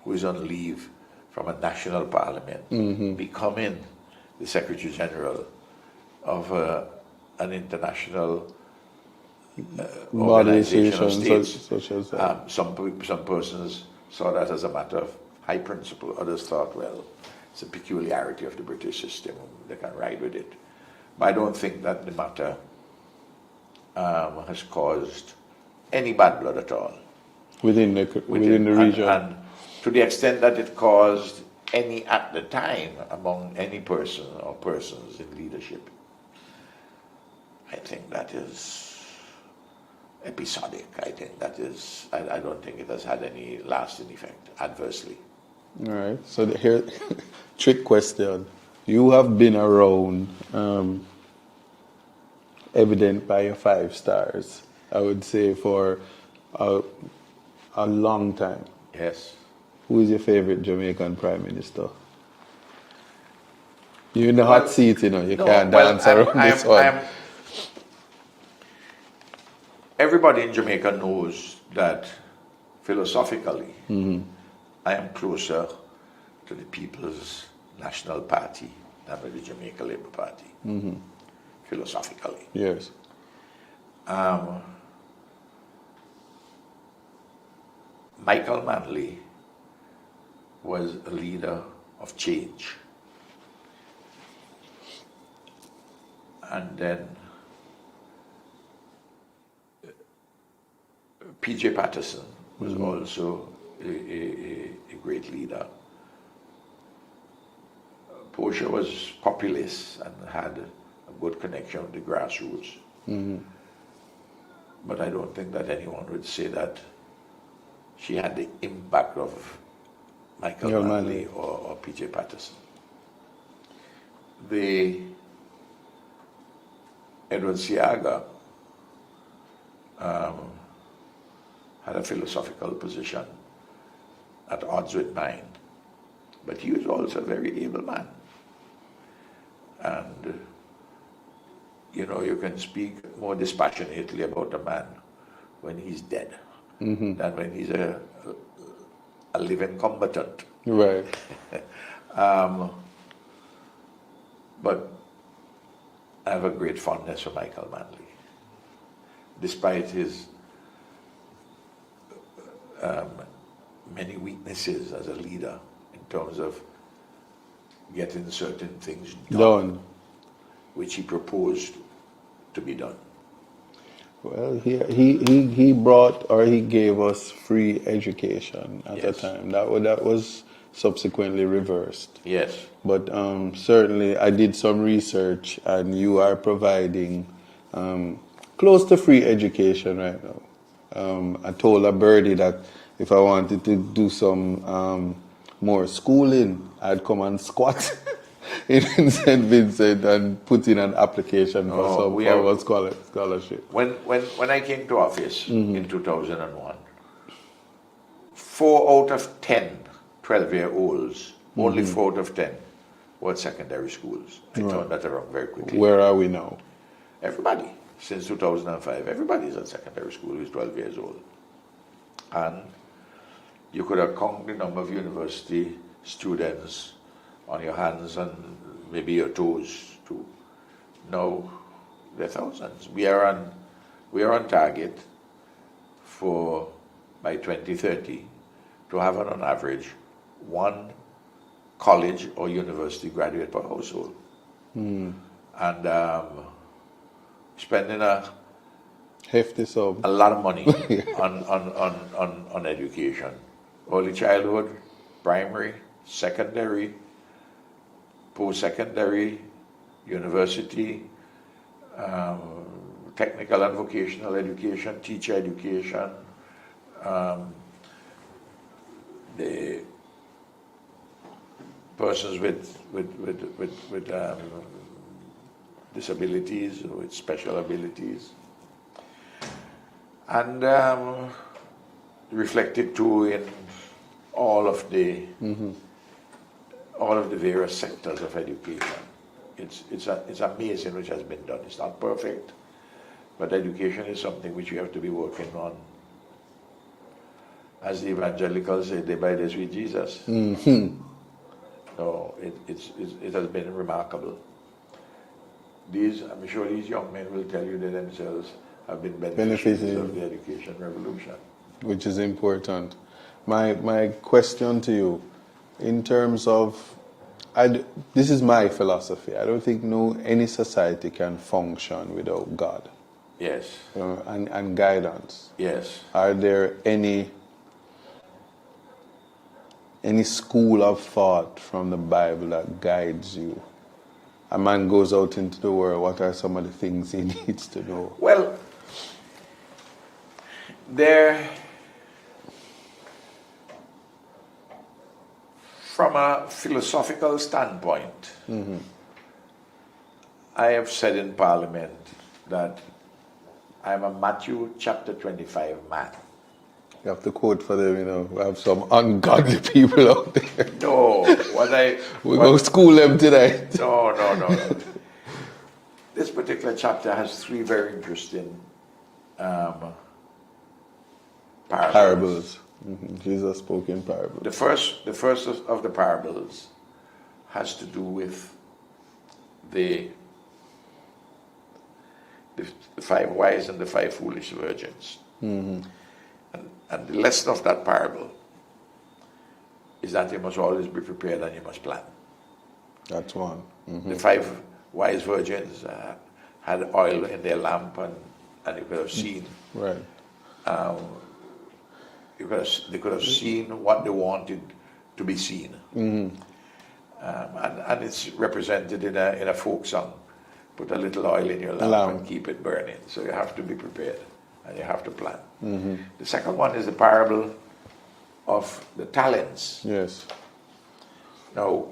who is on leave from a national parliament becoming the Secretary General of an international organization of states? Such as that. Some persons saw that as a matter of high principle. Others thought, well, it's a peculiarity of the British system. They can ride with it. But I don't think that the matter has caused any bad blood at all within the region. And to the extent that it caused any at the time among any person or persons in leadership, I think that is episodic. I think that is, I don't think it has had any lasting effect adversely. All right. So here, trick question. You have been around, evident by your 5 stars, I would say, for a long time. Yes. Who is your favorite Jamaican Prime Minister? You're in the hot seat, you know. You No, can't well, dance around this one. Everybody in Jamaica knows that philosophically, I am closer to the People's National Party than with the Jamaica Labour Party, philosophically. Yes. Michael Manley was a leader of change. And then P.J. Patterson was also a great leader. Portia was populist and had a good connection with the grassroots. But I don't think that anyone would say that she had the impact of Michael Manley or P.J. Patterson. Edward Siaga had a philosophical position at odds with mine, but he was also a very able man. And you know, you can speak more dispassionately about a man when he's dead than when he's a living combatant. Right. But I have a great fondness for Michael Manley, despite his many weaknesses as a leader in terms of getting certain things done, which he proposed to be done. Well, he brought, or he gave us free education at the time. That was subsequently reversed. Yes. But certainly I did some research, and you are providing close to free education right now. I told a birdie that if I wanted to do some more schooling, I'd come and squat in St. Vincent and put in an application for scholarship. When I came to office in 2001, 4 out of 10 12-year-olds, only 4 out of 10 were at secondary schools. I turned that around very quickly. Where are we now? Everybody, since 2005, everybody is at secondary school who is 12 years old. And you could have count the number of university students on your hands and maybe your toes too. Now, there are thousands. We are on target for, by 2030, to have on average 1 college or university graduate per household. And spending a hefty sum, a lot of money on education. Early childhood, primary, secondary, post-secondary, university, technical and vocational education, teacher education, the persons with disabilities, with special abilities, and reflected too in all of the various sectors of education. It's amazing which has been done. It's not perfect, but education is something which we have to be working on. As the evangelicals say, day by day with Jesus. So it has been remarkable. I'm sure these young men will tell you they themselves have been beneficiaries of the education revolution. Which is important. My question to you, in terms of, this is my philosophy. I don't think any society can function without God. Yes. And guidance. Yes. Are there any school of thought from the Bible that guides you? A man goes out into the world, what are some of the things he needs to know? Well, from a philosophical standpoint, I have said in Parliament that I'm a Matthew chapter 25 man. You have to quote for them, you know. We have some ungodly people out there. No, We're going to school them today. no. This particular chapter has three very interesting parables. Jesus spoke in parables. The first of the parables has to do with the 5 wise and the 5 foolish virgins. And the lesson of that parable is that you must always be prepared and you must plan. That's one. The 5 wise virgins had oil in their lamp, and you could have seen. Right. They could have seen what they wanted to be seen. And it's represented in a folk song. Put a little oil in your lamp and keep it burning. So you have to be prepared and you have to plan. The second one is the parable of the talents. Yes. Now,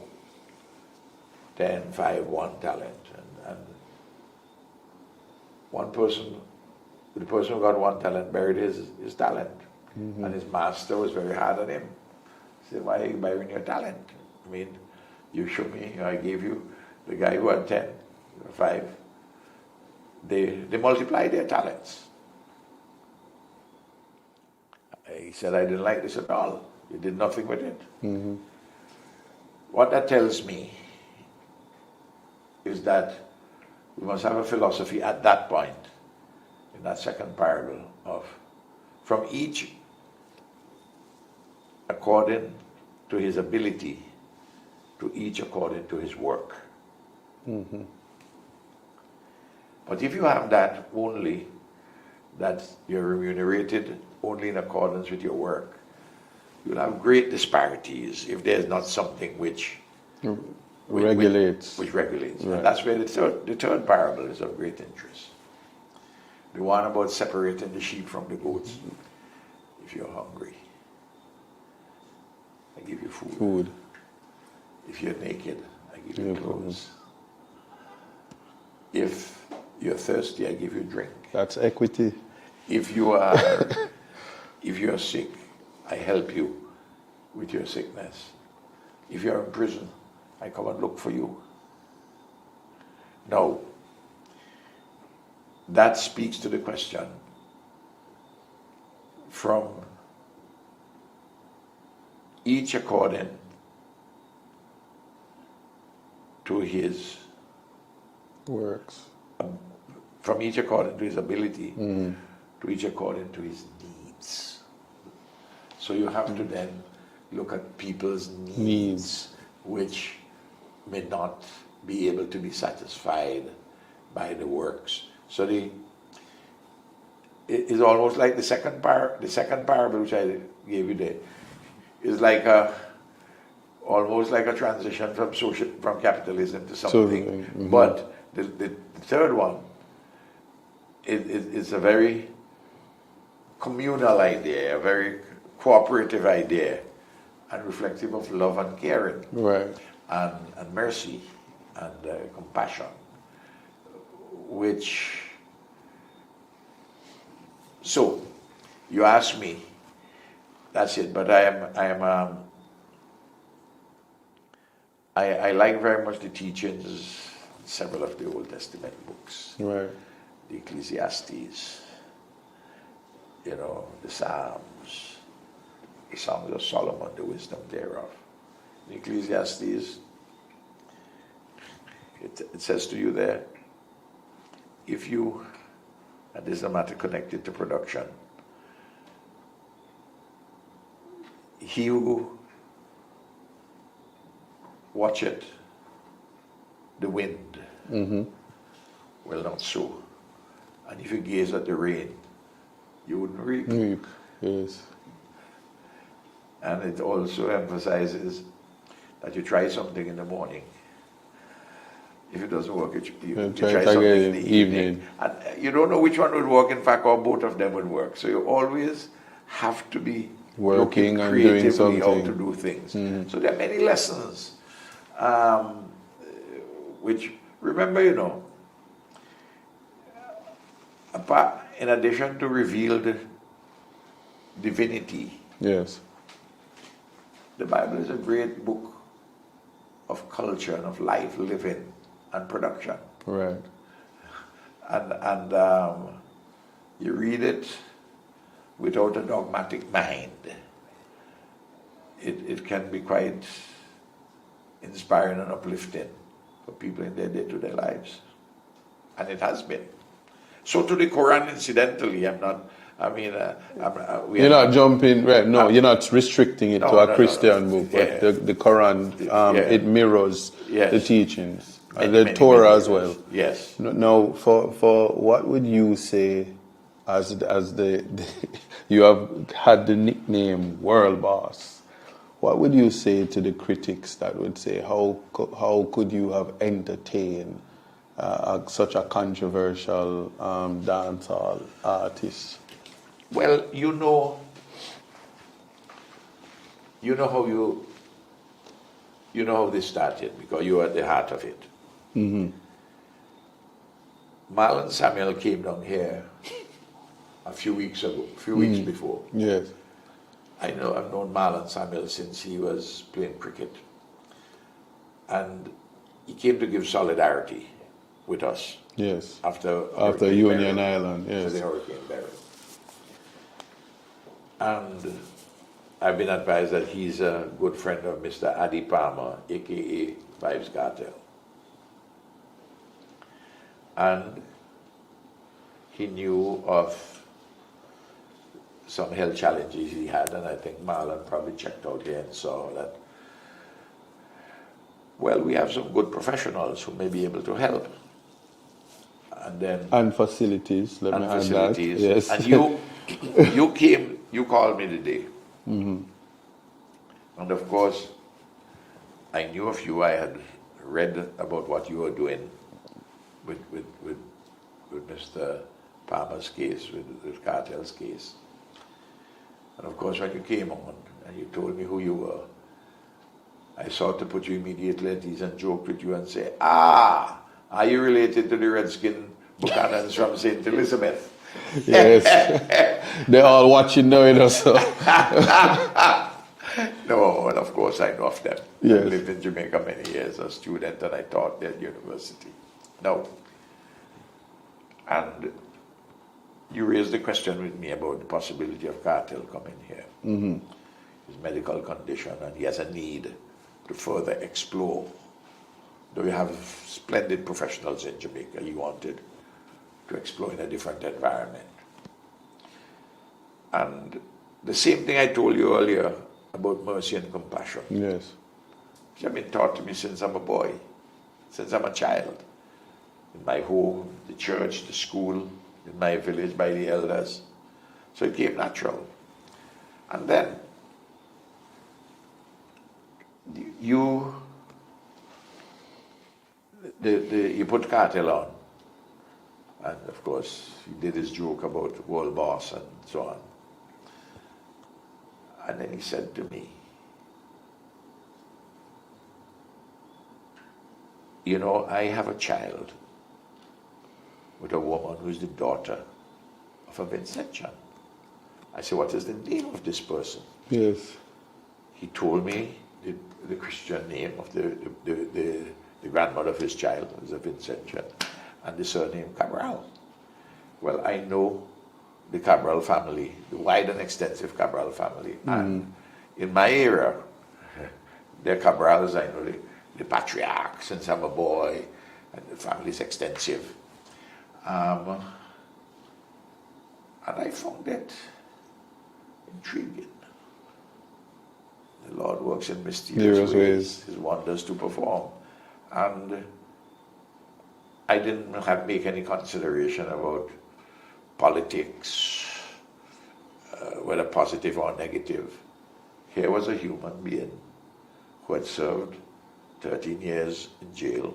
10, 5, 1 talent. And one person, the person who got 1 talent buried his talent. And his master was very hard on him. He said, why are you burying your talent? I mean, you show me, I gave you. The guy who had 10, 5, they multiplied their talents. He said, I didn't like this at all. You did nothing with it. What that tells me is that we must have a philosophy at that point, in that second parable, of from each according to his ability, to each according to his work. But if you have that only, that you're remunerated only in accordance with your work, you'll have great disparities if there's not something which regulates. Which regulates. Right. And that's where the third parable is of great interest. The one about separating the sheep from the goats. If you're hungry, I give you food. If you're naked, I give you clothes. If you're thirsty, I give you drink. That's equity. If you are sick, I help you with your sickness. If you're in prison, I come and look for you. Now, that speaks to the question from each according to his works. From each according to his ability, to each according to his needs. So you have to then look at people's needs, which may not be able to be satisfied by the works. So it is almost like the second parable which I gave you there is like almost like a transition from capitalism to something. But the third one is a very communal idea, a very cooperative idea, and reflective of love and caring, right, and mercy and compassion, which. So, you ask me, that's it. But I like very much the teachings, several of the Old Testament books, right, the Ecclesiastes, the Psalms, the Songs of Solomon, the wisdom thereof. In Ecclesiastes, it says to you there, if you, and this is a matter connected to production, he who watcheth the wind will not sow. And if you gaze at the rain, you wouldn't reap. Reap, yes. And it also emphasizes that you try something in the morning. If it doesn't work, you try something in the evening. And you don't know which one would work, in fact, or both of them would work. So you always have to be working and creatively doing something. how to do things. So there are many lessons, which, remember, apart, in addition to revealed divinity. Yes. The Bible is a great book of culture and of life, living, and production. Right. And you read it without a dogmatic mind. It can be quite inspiring and uplifting for people in their day-to-day lives. And it has been. So to the Quran, incidentally, you're not jumping, right? No, you're not restricting it to a Christian book, but Yeah. the Quran, it mirrors Yes. the teachings, Many Torah as mirrors. well. Yes. Now, for what would you say, as you have had the nickname World Boss? What would you say to the critics that would say, how could you have entertained such a controversial dancehall artist? Well, you know how this started, because you are at the heart of it. Mm-hmm. Marlon Samuel came down here a few weeks before. Yes. I've known Marlon Samuel since he was playing cricket. And he came to give solidarity with us. Yes. After Union Island, yes. After the Hurricane Beryl. And I've been advised that he's a good friend of Mr. Adi Palmer, a.k.a. Vibes Cartel. And he knew of some health challenges he had, and I think Marlon probably checked out here and saw that, well, we have some good professionals who may be able to help. And facilities, let me add that. Yes. And you called me today. Mm-hmm. And of course, I knew of you. I had read about what you were doing with Mr. Palmer's case, with Cartel's case. And of course, when you came on and you told me who you were, I sought to put you immediately at ease and joke with you and say, are you related to the Redskin Buchanans from St. Elizabeth? Yes. They're all watching now, so. No, and of course I know of them. Yes. I lived in Jamaica many years as a student, and I taught there at university. No. And you raised the question with me about the possibility of Cartel coming here. Mm-hmm. His medical condition, and he has a need to further explore. Though you have splendid professionals in Jamaica, he wanted to explore in a different environment. And the same thing I told you earlier about mercy and compassion. Yes. Which have been taught to me since I'm a boy, since I'm a child. In my home, the church, the school, in my village by the elders. So it came natural. And then you put Cartel on. And of course, he did his joke about World Boss and so on. And then he said to me, I have a child with a woman who is the daughter of a Vincemtr. I said, what is the name of this person? Yes. He told me the Christian name of the grandmother of his child, who is a Vincemtr, and the surname Cabral. Well, I know the Cabral family, the wide and extensive Cabral family. And in my era, they're Cabrals. I know the patriarch since I'm a boy, and the family is extensive. And I found that intriguing. The Lord works in mysterious ways, His wonders to perform. And I didn't make any consideration about politics, whether positive or negative. Here was a human being who had served 13 years in jail.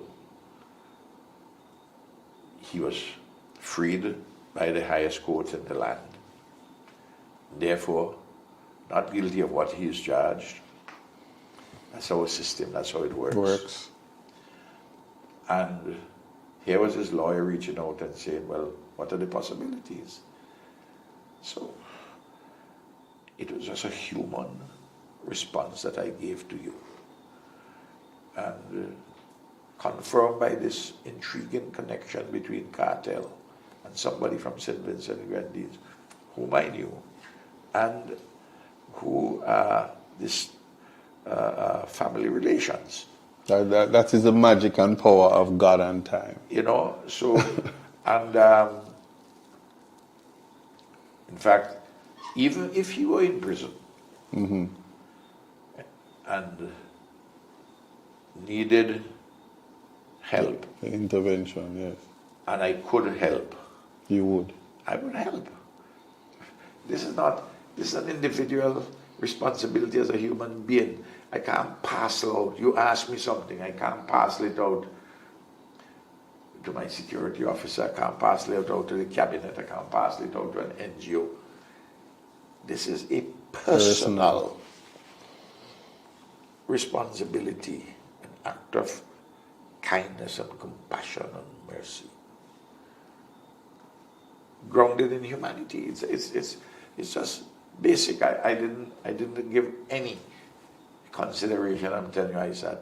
He was freed by the highest court in the land. Therefore, not guilty of what he is charged. That's our system, that's how it works. And here was his lawyer reaching out and saying, well, what are the possibilities? So it was just a human response that I gave to you. And confirmed by this intriguing connection between Cartel and somebody from St. Vincent and Grenadines, whom I knew, and who this family relations. That is the magic and power of God and time. You know, so, and in fact, even if he were in prison and needed help, Intervention, yes. and I could help, You would. I would help. This is an individual responsibility as a human being. I can't parcel out. You ask me something, I can't parcel it out to my security officer, I can't parcel it out to the cabinet, I can't parcel it out to an NGO. This is a personal responsibility, an act of kindness and compassion and mercy, grounded in humanity. It's just basic. I didn't give any consideration, I'm telling you, Isaac,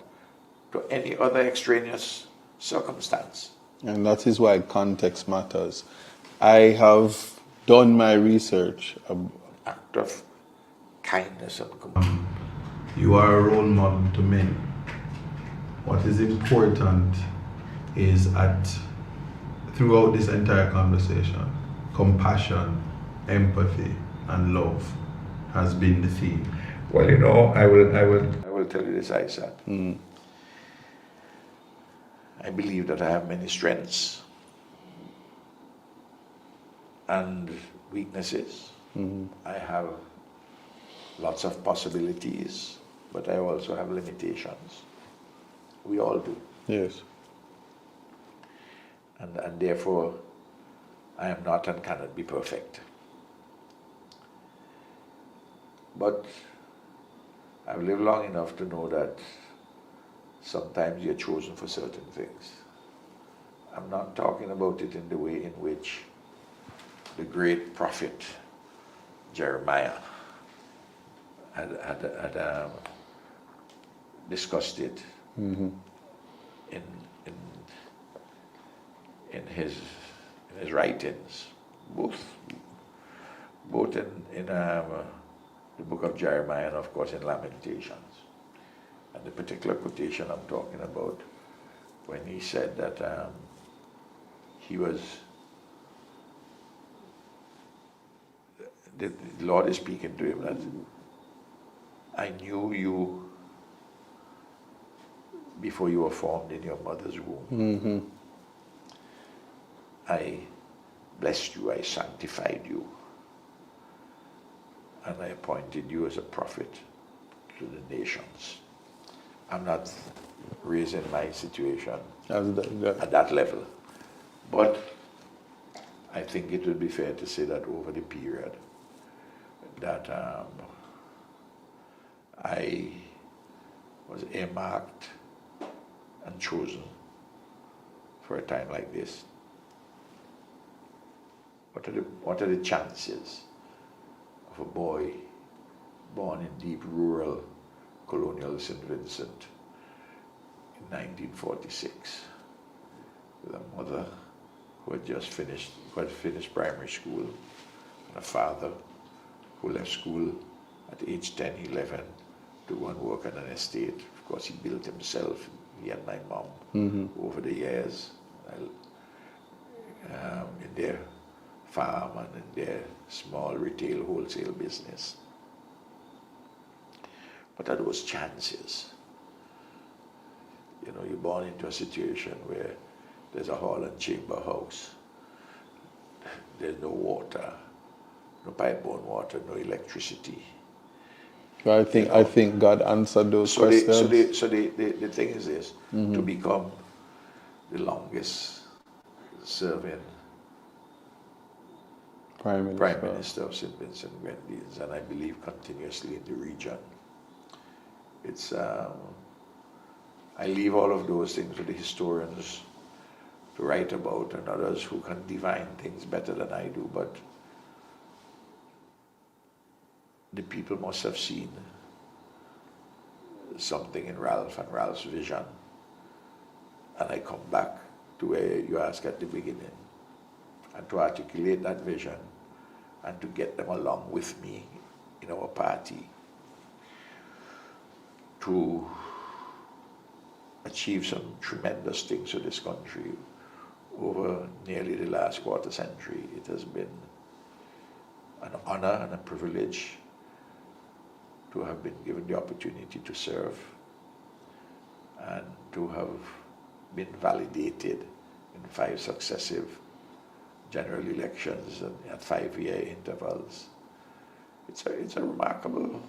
to any other extraneous circumstance. And that is why context matters. I have done my research. Act of kindness and compassion. You are a role model to men. What is important is throughout this entire conversation, compassion, empathy, and love has been the theme. Well, you know, I will tell you this, Isaac. I believe that I have many strengths and weaknesses. I have lots of possibilities, but I also have limitations. We all do. Yes. And therefore, I am not and cannot be perfect. But I've lived long enough to know that sometimes you're chosen for certain things. I'm not talking about it in the way in which the great prophet Jeremiah had discussed it in his writings, both in the book of Jeremiah and of course in Lamentations. And the particular quotation I'm talking about, when he said that the Lord is speaking to him, that I knew you before you were formed in your mother's womb. I blessed you, I sanctified you, and I appointed you as a prophet to the nations. I'm not raising my situation at that level, but I think it would be fair to say that over the period that I was earmarked and chosen for a time like this. What are the chances of a boy born in deep rural colonial St. Vincent in 1946 with a mother who had finished primary school and a father who left school at age 10, 11 to go and work on an estate. Of course, he built himself, he and my mom, over the years in their farm and in their small retail wholesale business. What are those chances? You know, you're born into a situation where there's a hall and chamber house, there's no water, no pipe-borne water, no electricity. I think God answered those questions. So the thing is this, to become the longest serving Prime Minister of St. Vincent and Grenadines, and I believe continuously in the region. It's I leave all of those things to the historians to write about and others who can divine things better than I do, but the people must have seen something in Ralph and Ralph's vision. And I come back to where you asked at the beginning, and to articulate that vision and to get them along with me in our party to achieve some tremendous things for this country over nearly the last quarter century. It has been an honor and a privilege to have been given the opportunity to serve and to have been validated in 5 successive general elections and at 5-year intervals. It's a remarkable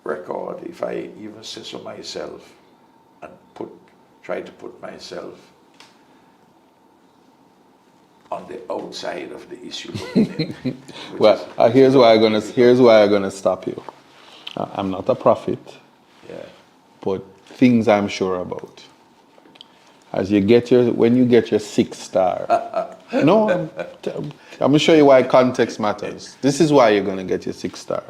record. If I even say so myself and try to put myself on the outside of the issue. Well, here's why I'm gonna stop you. I'm not a prophet, but things I'm sure about. As you get when you get your 6 star. No, I'm gonna show you why context matters. This is why you're gonna get your 6 star,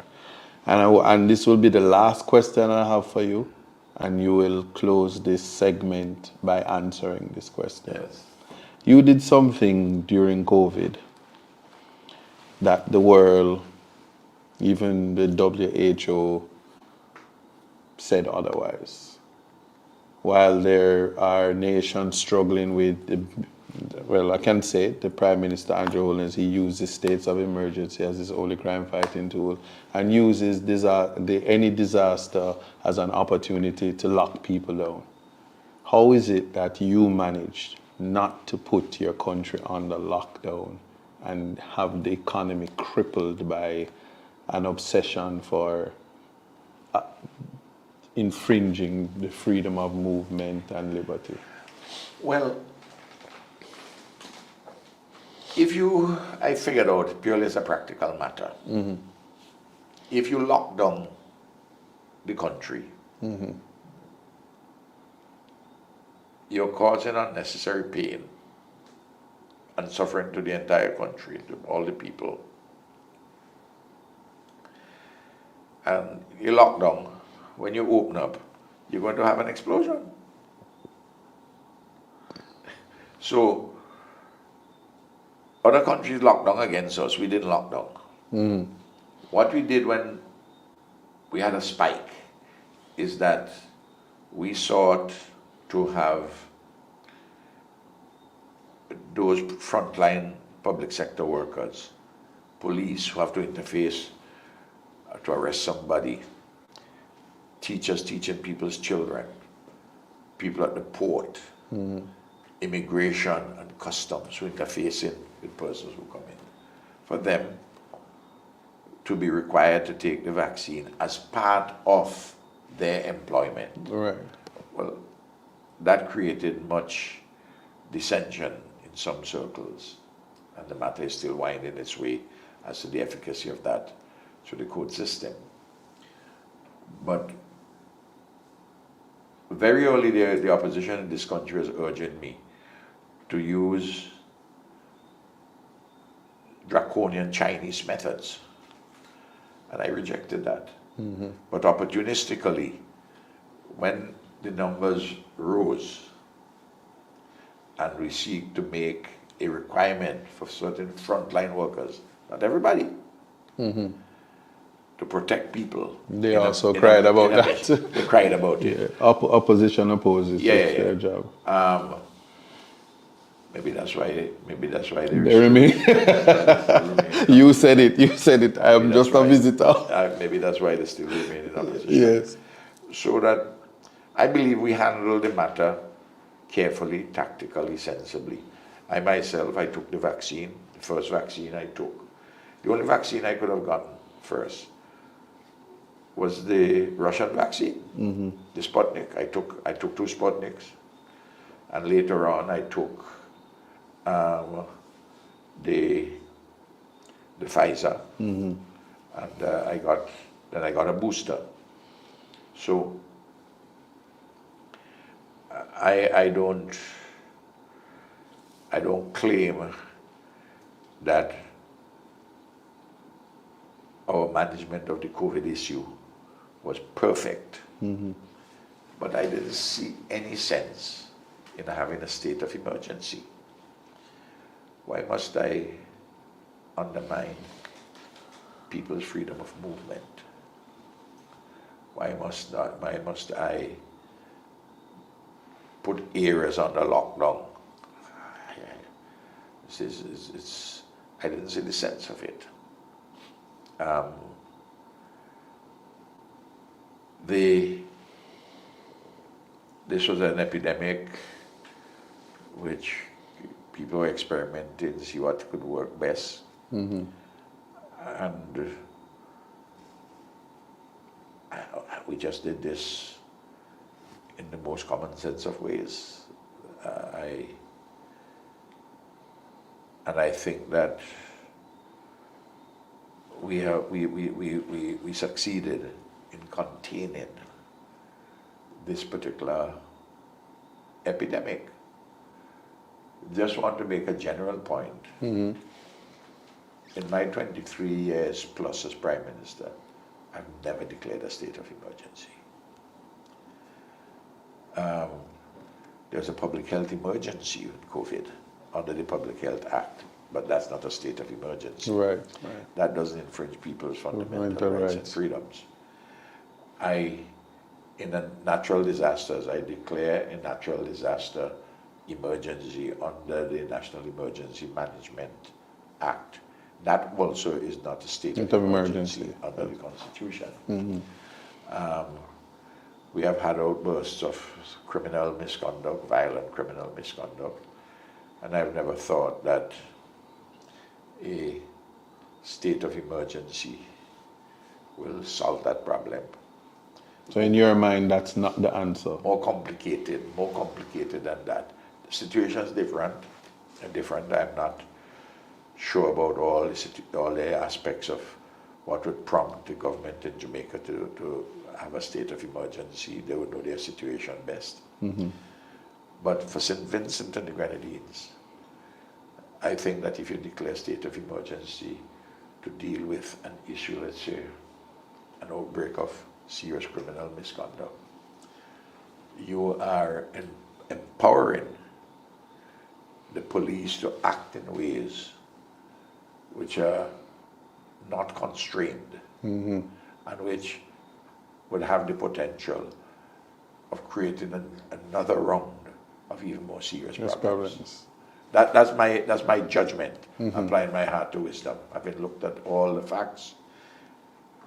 and this will be the last question I have for you, and you will close this segment by answering this question. Yes. You did something during COVID that the world, even the WHO, said otherwise. While there are nations struggling with, I can say it, the Prime Minister Andrew Holness, he uses states of emergency as his only crime fighting tool and uses any disaster as an opportunity to lock people down. How is it that you managed not to put your country under lockdown and have the economy crippled by an obsession for infringing the freedom of movement and liberty? Well, I figured out purely as a practical matter, if you lock down the country, you're causing unnecessary pain and suffering to the entire country, to all the people. And you lock down, when you open up, you're going to have an explosion. So, other countries locked down against us, we didn't lock down. What we did when we had a spike is that we sought to have those frontline public sector workers, police who have to interface to arrest somebody, teachers teaching people's children, people at the port, immigration and customs who interfacing with persons who come in, for them to be required to take the vaccine as part of their employment. Right. Well, that created much dissension in some circles, and the matter is still winding its way as to the efficacy of that through the court system. But very early the opposition in this country was urging me to use draconian Chinese methods, and I rejected that. But opportunistically, when the numbers rose and we seek to make a requirement for certain frontline workers, not everybody, to protect people. They also cried about that. They cried about it. Yeah. Opposition opposes. Yeah, It's yeah, their yeah. job. Maybe that's why they They remain. You said it. I'm just a visitor. Maybe that's why they still remain in opposition. Yes. So that I believe we handled the matter carefully, tactically, sensibly. I myself, I took the vaccine, the first vaccine I took. The only vaccine I could have gotten first was the Russian vaccine, the Sputnik. I took 2 Sputniks, and later on I took the Pfizer, and I got a booster. So I don't claim that our management of the COVID issue was perfect. But I didn't see any sense in having a state of emergency. Why must I undermine people's freedom of movement? Why must I put areas under lockdown? I didn't see the sense of it. This was an epidemic which people were experimenting to see what could work best. And we just did this in the most common sense of ways. I think that we succeeded in containing this particular epidemic. Just want to make a general point. In my 23 years plus as Prime Minister, I've never declared a state of emergency. There's a public health emergency with COVID under the Public Health Act, but that's not a state of emergency. Right. That doesn't infringe people's fundamental rights and freedoms. In a natural disasters, I declare a natural disaster emergency under the National Emergency Management Act. That also is not a state of emergency under the Constitution. We have had outbursts of criminal misconduct, violent criminal misconduct, and I've never thought that a state of emergency will solve that problem. So in your mind, that's not the answer? More complicated than that. The situation is different. I'm not sure about all the aspects of what would prompt the government in Jamaica to have a state of emergency. They would know their situation best. But for St. Vincent and the Grenadines, I think that if you declare state of emergency to deal with an issue, let's say, an outbreak of serious criminal misconduct, you are empowering the police to act in ways which are not constrained and which would have the potential of creating another round of even more serious problems. That's my judgment, applying my heart to wisdom. Having looked at all the facts,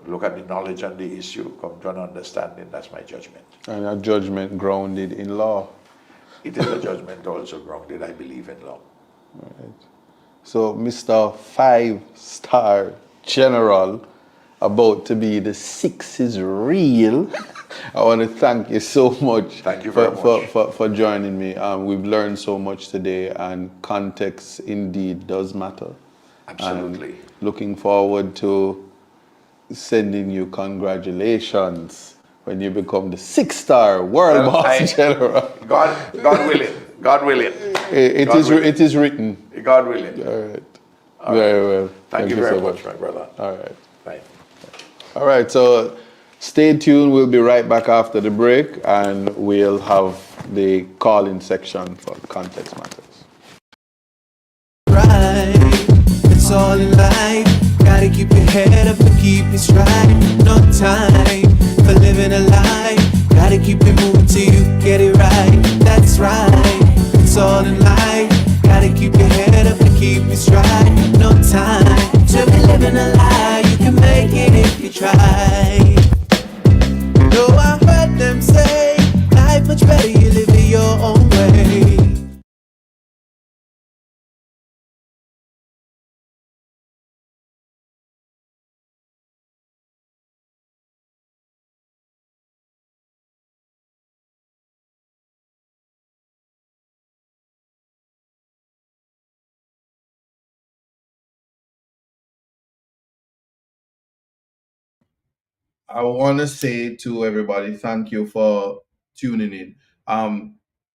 look at the knowledge on the issue, come to an understanding, that's my judgment. And a judgment grounded in law. It is a judgment also grounded, I believe, in law. Right. So, Mr. 5-star General, about to be the 6 is real. I want to thank you so much. Thank you very much for joining me. We've learned so much today, and context indeed does matter. Absolutely. And looking forward to sending you congratulations when you become the 6-star World Boss General. God willing. God willing. It is written. God willing. All right. Very well. Thank you very much, my brother. All right. Bye. All right. So stay tuned. We'll be right back after the break, and we'll have the call-in section for Context Matters. Right, it's all in life. Gotta keep your head up and keep it straight. No time for living a lie. Gotta keep it moving till you get it right. That's right, it's all in life. Gotta keep your head up and keep it straight. No time to be living a lie. You can make it if you try. No, I heard them say life much better you live it your own way. I want to say to everybody, thank you for tuning in. I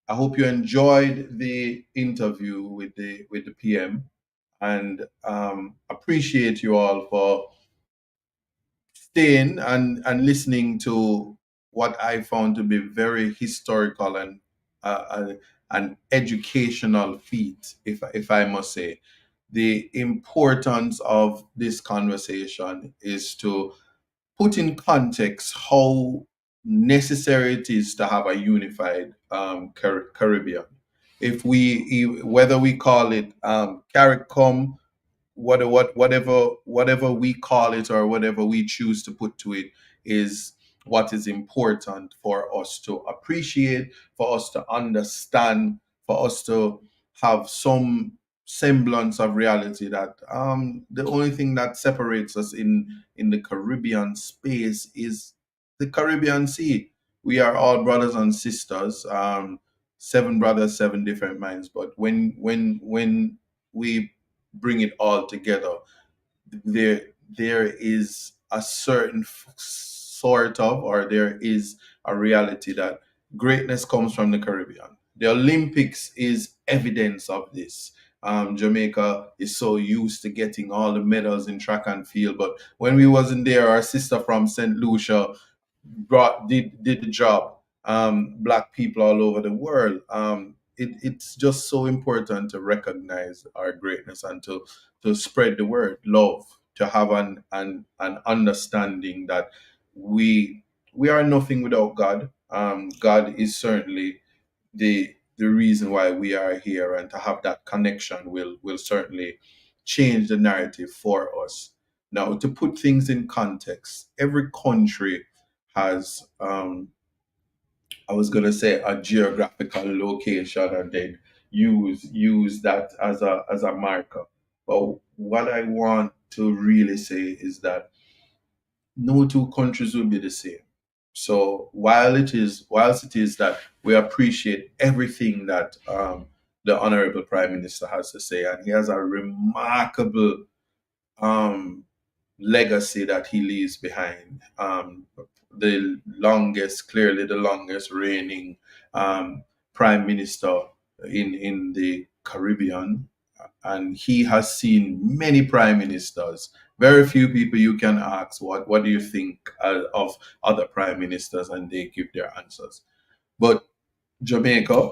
hope you enjoyed the interview with the PM, and appreciate you all for staying and listening to what I found to be very historical and an educational feat, if I must say. The importance of this conversation is to put in context how necessary it is to have a unified Caribbean. If whether we call it CARICOM, whatever we call it or whatever we choose to put to it, is what is important for us to appreciate, for us to understand, for us to have some semblance of reality that the only thing that separates us in the Caribbean space is the Caribbean Sea. We are all brothers and sisters, seven brothers, seven different minds. But when we bring it all together, there there is a certain sort of, or there is a reality that greatness comes from the Caribbean. The Olympics is evidence of this. Jamaica is so used to getting all the medals in track and field, but when we wasn't there, our sister from St. Lucia did the job. Black people all over the world. It's just so important to recognize our greatness and to spread the word, love, to have an understanding that we are nothing without God. God is certainly the reason why we are here, and to have that connection will certainly change the narrative for us. Now, to put things in context, every country has I was gonna say a geographical location, and then use that as a marker. But what I want to really say is that no two countries will be the same. So whilst it is that we appreciate everything that the Honorable Prime Minister has to say, and he has a remarkable um, legacy that he leaves behind. Clearly the longest reigning prime minister in the Caribbean, and he has seen many prime ministers. Very few people you can ask what do you think of other prime ministers, and they give their answers. But Jamaica,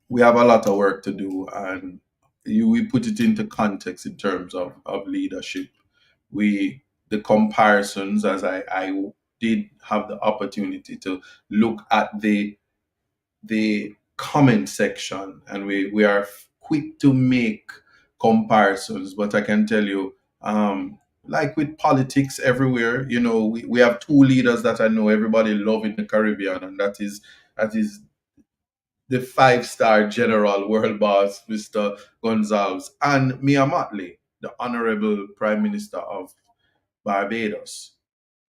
we have a lot of work to do, and we put it into context in terms of leadership. We The comparisons, as I did have the opportunity to look at the comment section, and we are quick to make comparisons, but I can tell you, like with politics everywhere, we have two leaders that I know everybody love in the Caribbean, and that is the five-star general world boss, Mr. Gonsalves, and Mia Mottley, the Honorable Prime Minister of Barbados.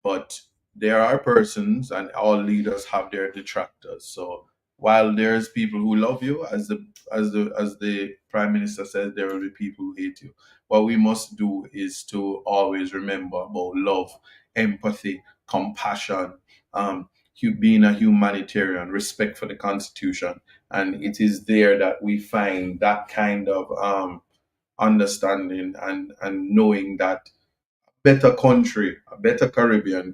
But there are persons, and all leaders have their detractors. So while there's people who love you, as the Prime Minister says, there will be people who hate you. What we must do is to always remember about love, empathy, compassion, being a humanitarian, respect for the Constitution, and it is there that we find that kind of understanding and knowing that better country, a better Caribbean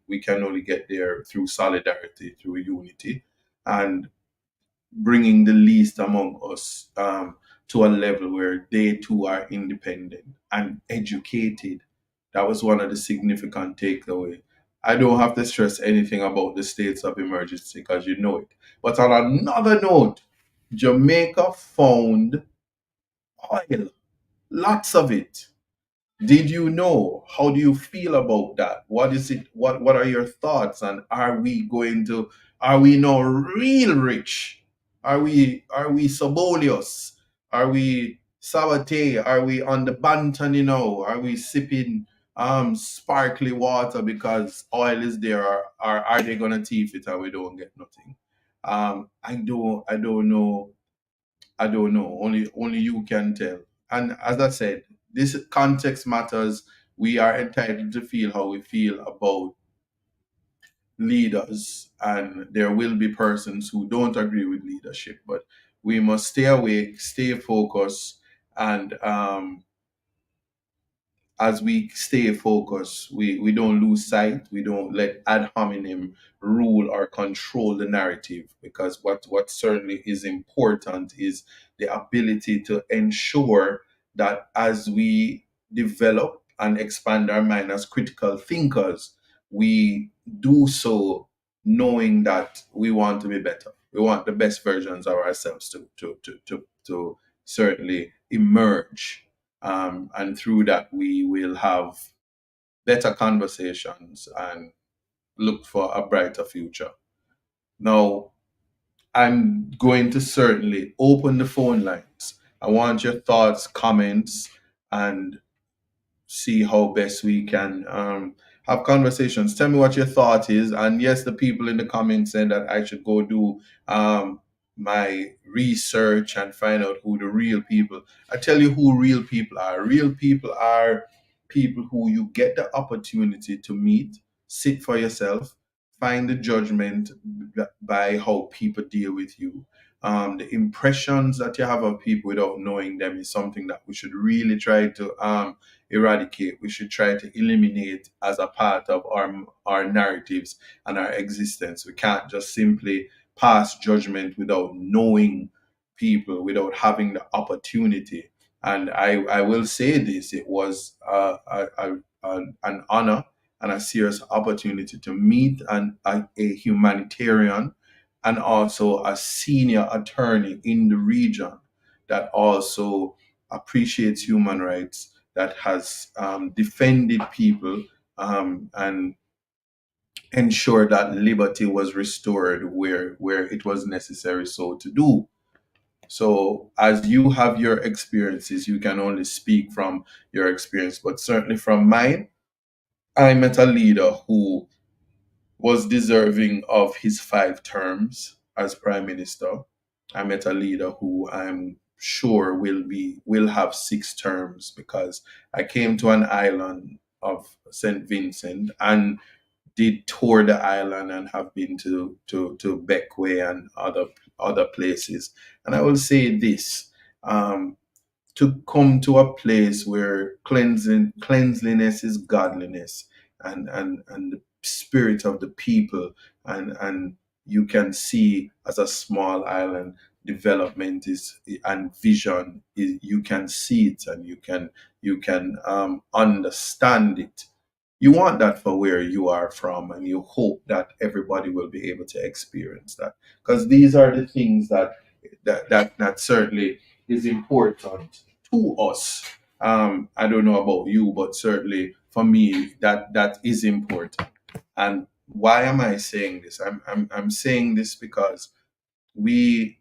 we can only get there through solidarity, through unity, and bringing the least among us to a level where they too are independent and educated. That was one of the significant takeaway. I don't have to stress anything about the states of emergency because you know it. But on another note, Jamaica found oil, lots of it. Did you know? How do you feel about that? What is it? What are your thoughts? And are we now real rich? Are we Sobolius? Are we Sabate? Are we on the Bantan, Are we sipping sparkly water because oil is there, or are they gonna thief it and we don't get nothing? I don't know. I don't know. Only you can tell. And as I said, this context matters. We are entitled to feel how we feel about leaders, and there will be persons who don't agree with leadership, but we must stay awake, stay focused, and as we stay focused, we don't lose sight. We don't let ad hominem rule or control the narrative, because what certainly is important is the ability to ensure that as we develop and expand our mind as critical thinkers, we do so knowing that we want to be better. We want the best versions of ourselves to certainly emerge, and through that we will have better conversations and look for a brighter future. Now, I'm going to certainly open the phone lines. I want your thoughts, comments, and see how best we can have conversations. Tell me what your thought is. And yes, the people in the comments said that I should go do my research and find out who the real people. I tell you who real people are. Real people are people who you get the opportunity to meet, sit for yourself, find the judgment by how people deal with you. The impressions that you have of people without knowing them is something that we should really try to eradicate. We should try to eliminate as a part of our narratives and our existence. We can't just simply pass judgment without knowing people, without having the opportunity. And I will say this: it was an honor and a serious opportunity to meet a humanitarian and also a senior attorney in the region that also appreciates human rights, that has defended people, and ensured that liberty was restored where it was necessary so to do. So, as you have your experiences, you can only speak from your experience, but certainly from mine, I met a leader who was deserving of his 5 terms as prime minister. I met a leader who I'm sure will have 6 terms, because I came to an island of St. Vincent and did tour the island and have been to Beckway and other places. And I will say this: to come to a place where cleanliness is godliness, and the spirit of the people, and you can see, as a small island, development is and vision is, you can see it, and you can understand it. You want that for where you are from, and you hope that everybody will be able to experience that, because these are the things that certainly is important to us. I don't know about you, but certainly for me, that is important. And why am I saying this? I'm saying this because we.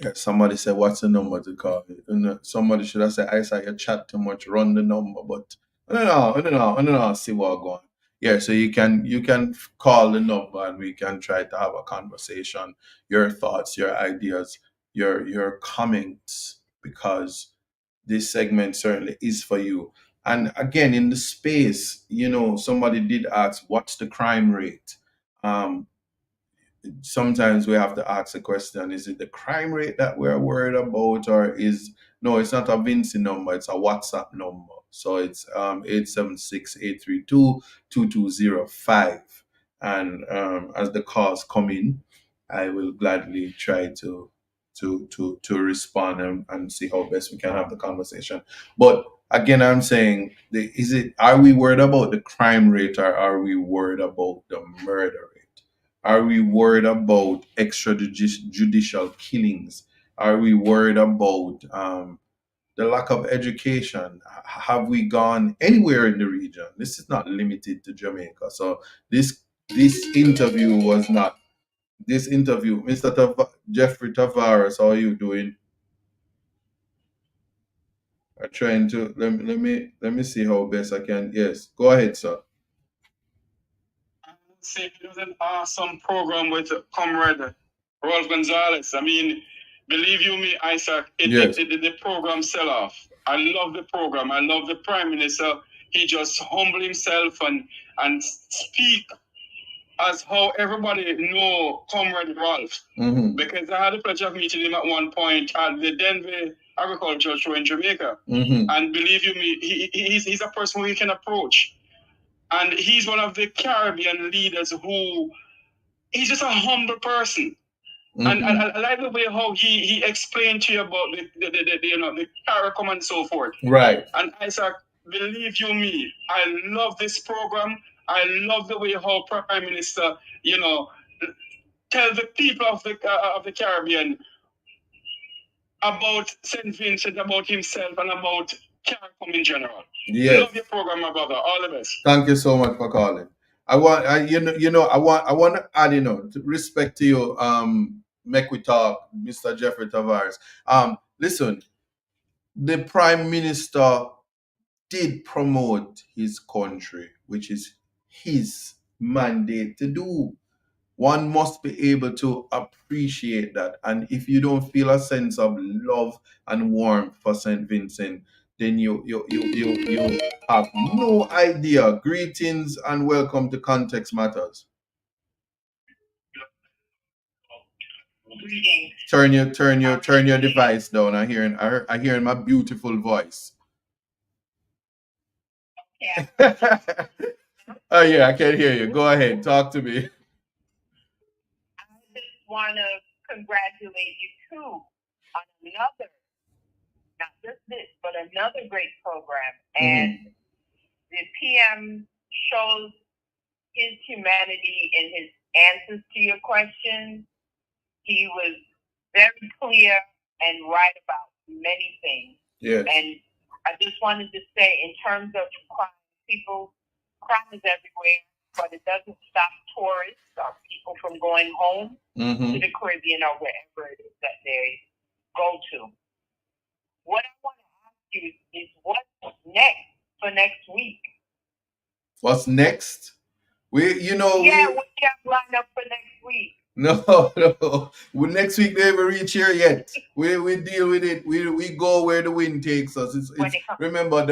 Yeah, somebody said, "What's the number to call it?" And somebody should have said, "I saw you chat too much. Run the number." But I don't know. I don't know. I don't know. See what going. Yeah, so you can call the number and we can try to have a conversation. Your thoughts, your ideas, your comments, because this segment certainly is for you. And again, in the space, somebody did ask, "What's the crime rate?" Um, Sometimes we have to ask the question: is it the crime rate that we're worried about, or is no? It's not a Vinci number; it's a WhatsApp number. So it's 876-832-2205. And as the calls come in, I will gladly try to respond, and see how best we can have the conversation. But again, I'm saying, are we worried about the crime rate, or are we worried about the murder rate? Are we worried about extrajudicial killings? Are we worried about the lack of education? Have we gone anywhere in the region? This is not limited to Jamaica. So this interview was not this interview. Mr. Jeffrey Tavares, how are you doing? I'm trying to let me see how best I can. Yes, go ahead, sir. Say it was an awesome program with Comrade Rolf Gonzalez. I mean, believe you me, Isaac, Yes. the program sell off. I love the program. I love the Prime Minister. He just humble himself and speak as how everybody know Comrade Rolf. Mm-hmm. Because I had the pleasure of meeting him at one point at the Denver agricultural show in Jamaica. Mm-hmm. And believe you me, he's a person who you can approach. And he's one of the Caribbean leaders who, he's just a humble person. And I like the way how he explained to you about the CARICOM and so forth. Right. And Isaac, believe you me, I love this program. I love the way how Prime Minister, tell the people of the Caribbean about St. Vincent, about himself, and about CARICOM in general. Yes. Love your program, my brother. All the best. Thank you so much for calling. I want I want to add, to respect to you, make we talk, Mr. Jeffrey Tavares. Listen, the Prime Minister did promote his country, which is his mandate to do. One must be able to appreciate that. And if you don't feel a sense of love and warmth for St. Vincent, then you have no idea. Greetings and welcome to Context Matters. Greetings. Turn your device down. I hear my beautiful voice. Yeah. Oh yeah, I can hear you. Go ahead, talk to me. I just want to congratulate you too on another, not just this, but another great program. And the PM shows his humanity in his answers to your questions. He was very clear and right about many things. Yes. And I just wanted to say, in terms of crime, crime is everywhere, but it doesn't stop tourists or people from going home to the Caribbean or wherever it is that they go to. What I want to ask you is what's next for next week? What's next? We what do you have lined up for next week? No. Next week they will reach here yet. We deal with it. We go where the wind takes us. Remember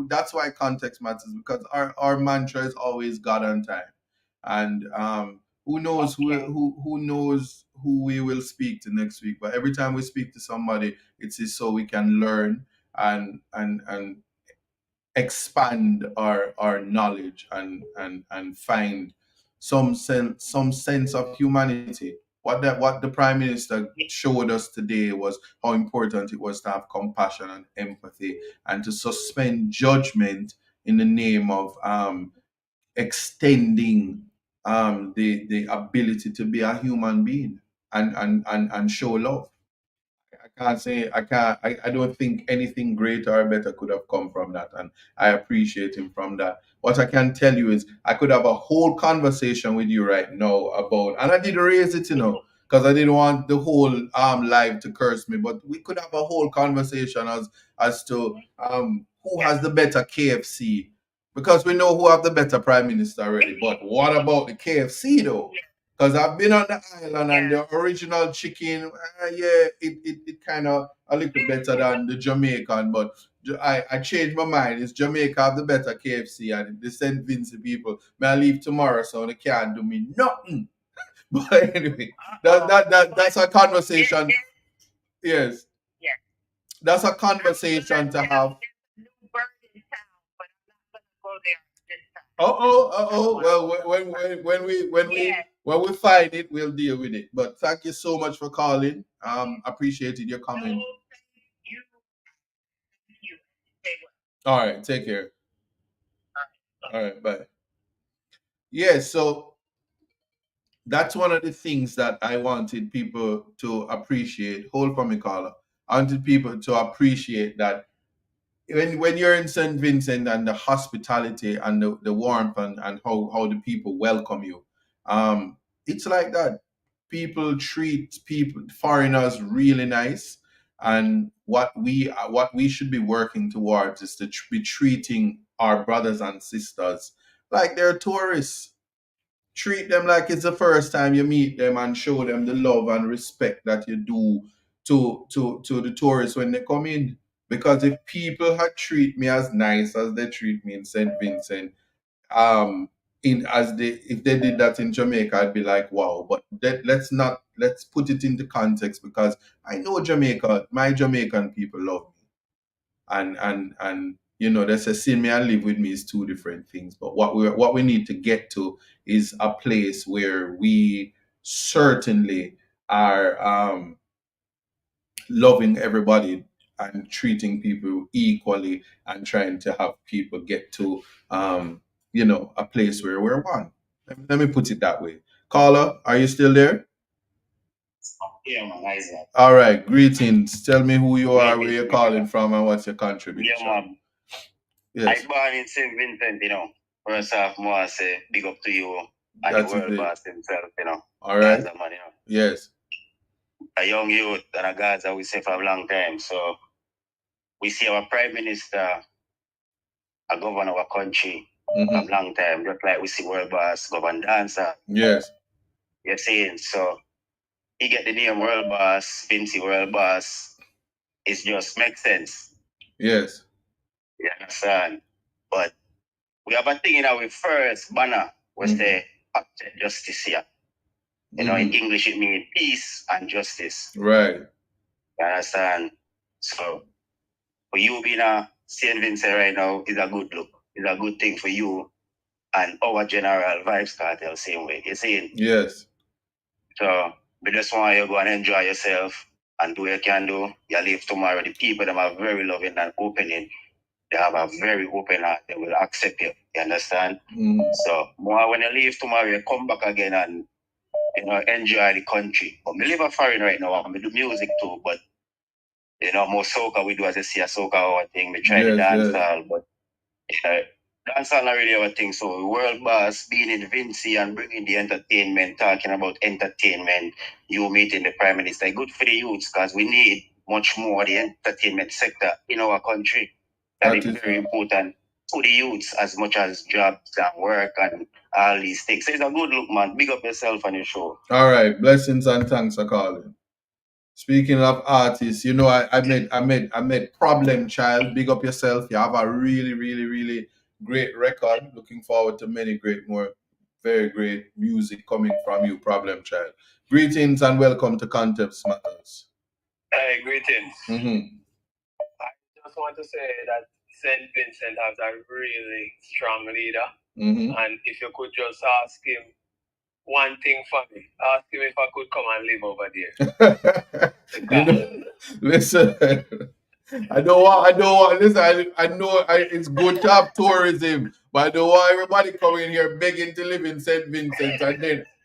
that's why context matters, because our mantra is always God on time. And who knows who knows who we will speak to next week. But every time we speak to somebody, it's just so we can learn and expand our knowledge and find some sense of humanity. What the Prime Minister showed us today was how important it was to have compassion and empathy and to suspend judgment in the name of extending the ability to be a human being and show love. I don't think anything greater or better could have come from that, and I appreciate him from that. What I can tell you is I could have a whole conversation with you right now about, and I did raise it, because I didn't want the whole live to curse me, but we could have a whole conversation as to who has the better KFC, because we know who have the better Prime Minister already. But what about the KFC though? Because I've been on the island and the original chicken, it kind of a little better than the Jamaican, but I changed my mind. It's Jamaica have the better KFC, and the St. Vincent people may I leave tomorrow, so they can't do me nothing. But anyway, that's a conversation. Yes. Yeah. That's a conversation to have. New bird in town, but I'm not going to go there this time. Well, when we find it, we'll deal with it. But thank you so much for calling. Appreciated your comment. No, thank you. All right, take care. All right, bye. Yeah, so that's one of the things that I wanted people to appreciate. Hold for me, caller. I wanted people to appreciate that when you're in St. Vincent, and the hospitality and the warmth and how the people welcome you, it's like that. People treat foreigners really nice, and what we should be working towards is to be treating our brothers and sisters like they're tourists. Treat them like it's the first time you meet them, and show them the love and respect that you do to the tourists when they come in. Because if people had treat me as nice as they treat me in St. Vincent, if they did that in Jamaica, I'd be like, wow. But let's put it into context, because I know Jamaica, my Jamaican people love me, and they say see me and live with me is two different things. But what we need to get to is a place where we certainly are loving everybody and treating people equally, and trying to have people get to a place where we're one. Let me put it that way. Carla, are you still there? Yeah, man, Isaac. All right, greetings. Tell me who you are, where you're calling from, and what's your contribution. Yeah, man. Yes. I born in St. Vincent, First off, I say big up to you and That's the world it. boss himself, All right. Gaza, man, Yes. A young youth and a Gaza we say for a long time. So we see our prime minister, a governor of our country for a long time, just like we see world boss govern dancer. Yes. You're saying so he get the name world boss, Vinci world boss. It just makes sense. Yes. You understand? But we have a thing in our first banner was the justice here. In English it means peace and justice. Right. You understand? So for you being a St. Vincent right now is a good look. It's a good thing for you and our general Vibes Cartel same way. You see? Yes. So we just want you to go and enjoy yourself and do what you can do. You leave tomorrow. The people them are very loving and opening. They have a very open heart. They will accept you. You understand? So more when you leave tomorrow, you come back again and enjoy the country. But me live a foreign right now. I do music too, but more soca we do as I see a soca our thing. We try the dancehall, but dancehall not really our thing. So world boss being in Vinci and bringing the entertainment, talking about entertainment, you meeting the prime minister, good for the youths because we need much more the entertainment sector in our country. That is very important to the youths as much as jobs and work and all these things. So it's a good look, man. Big up yourself on your show. All right, blessings and thanks for calling. Speaking of artists, I made Problem Child. Big up yourself. You have a really, really, really great record. Looking forward to many very great music coming from you, Problem Child. Greetings and welcome to Context Matters. Hey, greetings. I just want to say that St. Vincent has a really strong leader. And if you could just ask him one thing for me, ask him if I could come and live over there. Listen, I don't want, listen, I know it's good to have tourism, but I don't want everybody coming here begging to live in St. Vincent,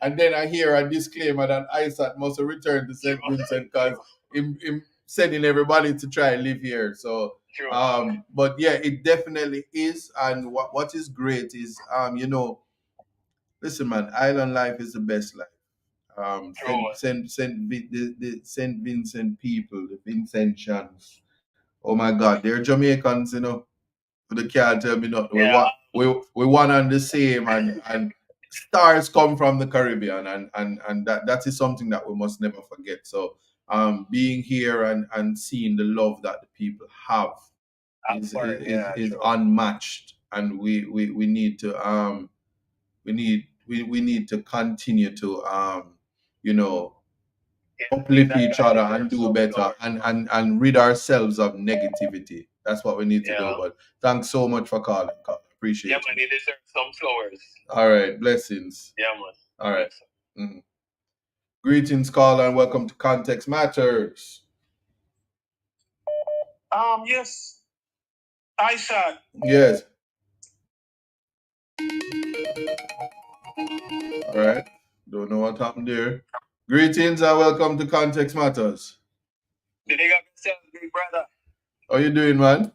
and then I hear a disclaimer that Isaac must return to St. Vincent because him sending everybody to try and live here. So, but yeah, it definitely is. And what is great is, listen, man, island life is the best life. Saint Vincent people, the Vincentians. Oh my God, they're Jamaicans, They can't tell me nothing. Yeah. We one and the same, and stars come from the Caribbean, and that is something that we must never forget. So, being here and seeing the love that the people have is unmatched, and we need to we need to continue to uplift each other and do better and rid ourselves of negativity. That's what we need to do. But thanks so much for calling, Carl. Appreciate it. Yeah, man, you deserve some flowers. All right, blessings. Yeah, man. All right. Greetings, caller, and welcome to Context Matters. Yes. Isaac. Yes. All right. Don't know what happened there. Greetings and welcome to Context Matters. Big up yourself, big brother. How you doing, man?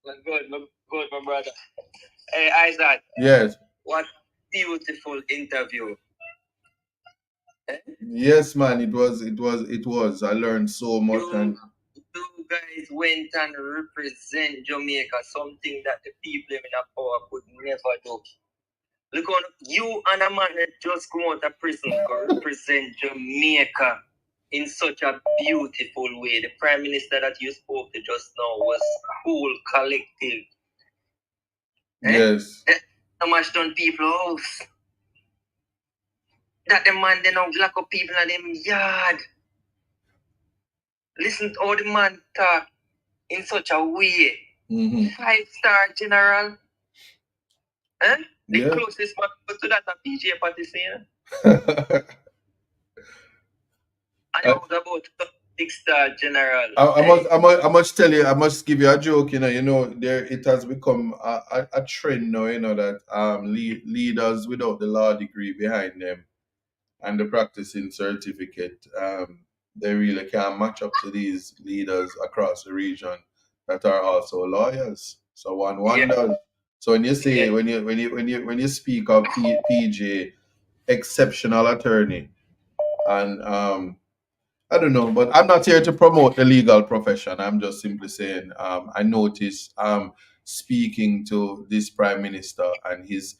Good, my brother. Hey, Isaac. Yes. What beautiful interview. Yes, man. It was. I learned so much. You guys went and represent Jamaica, something that the people in power could never do. Look on you and a man that just come out of prison could represent Jamaica in such a beautiful way. The Prime Minister that you spoke to just now was cool, collective. Yes. How much done people house? That the man they don't lock up people in them yard. Listen to how the man talk in such a way. 5-star general. Eh? The closest man to that a PJ Patterson. And it was about 6-star general. I must tell you, I must give you a joke. There it has become a trend now. That leaders without the law degree behind them and the practicing certificate, they really can't match up to these leaders across the region that are also lawyers. So one wonders. So when you say when you speak of PJ, exceptional attorney, and I don't know, but I'm not here to promote the legal profession. I'm just simply saying I notice speaking to this prime minister and his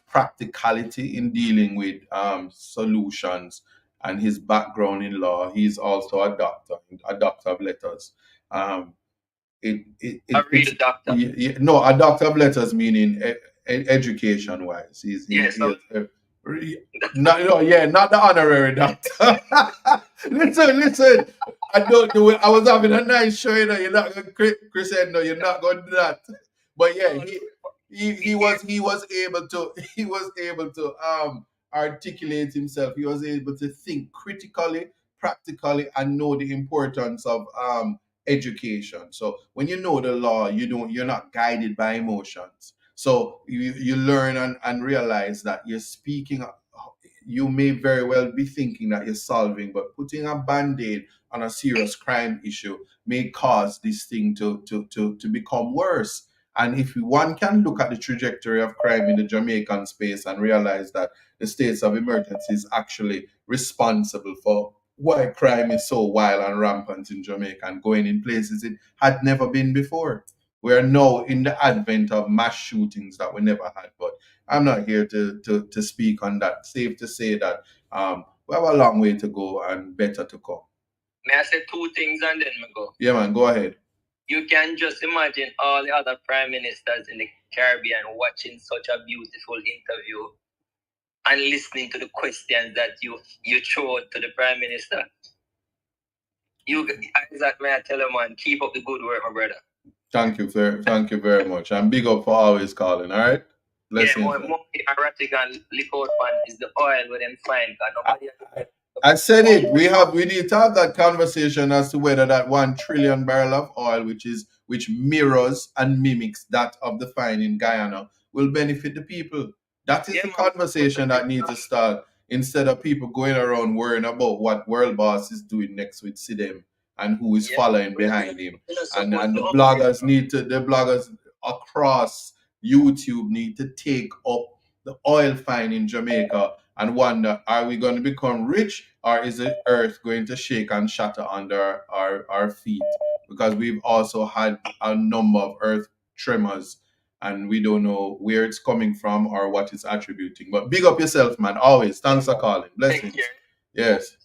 practicality in dealing with solutions and his background in law. He's also a doctor of letters. A real doctor. No, a doctor of letters meaning education wise. Not the honorary doctor. listen. I don't do it. I was having a nice show. You're not going, Chris said no. You're not going to do that. But yeah, he was able to articulate himself. He was able to think critically, practically, and know the importance of education. So when you know the law, you're not guided by emotions. So you learn and realize that you're speaking. You may very well be thinking that you're solving, but putting a band-aid on a serious crime issue may cause this thing to become worse. And if one can look at the trajectory of crime in the Jamaican space and realize that the states of emergency is actually responsible for why crime is so wild and rampant in Jamaica and going in places it had never been before. We are now in the advent of mass shootings that we never had. But I'm not here to speak on that. Safe to say that we have a long way to go and better to come. May I say 2 things and then we go? Yeah, man, go ahead. You can just imagine all the other prime ministers in the Caribbean watching such a beautiful interview and listening to the questions that you throw to the prime minister. Isaac, may I tell you, man, keep up the good work, my brother. Thank you very much. And big up for always calling, all right? Blessings, more erratic and liquid fan is the oil with them fine. I said it. We need to have that conversation as to whether that 1 trillion barrel of oil, which mirrors and mimics that of the fine in Guyana, will benefit the people. That is the conversation that needs to start, instead of people going around worrying about what World Boss is doing next with SIDEM and who is following behind him. And the bloggers across YouTube need to take up the oil fine in Jamaica and wonder, are we going to become rich, or is the earth going to shake and shatter under our feet? Because we've also had a number of earth tremors and we don't know where it's coming from or what it's attributing. But big up yourself, man, always. Thanks for calling. Blessings. Yes.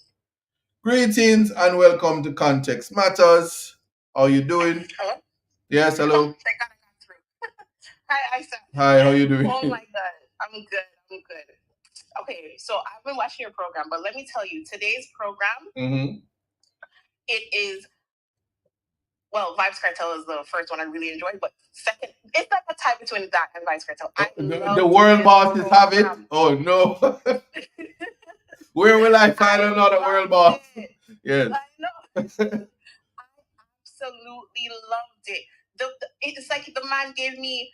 Greetings and welcome to Context Matters. How you doing? Hello? Yes, hello. Thank God I got through. Hi, Isaac. Hi, how you doing? Oh my God. I'm good. Okay, so I've been watching your program, but let me tell you, today's program, it is, well, Vibes Cartel is the first one I really enjoyed, but second, it's like a tie between that and Vibes Cartel. The world bosses have it? Oh, no. Where will I find another world boss? Yes. I know. I absolutely loved it. It's like the man gave me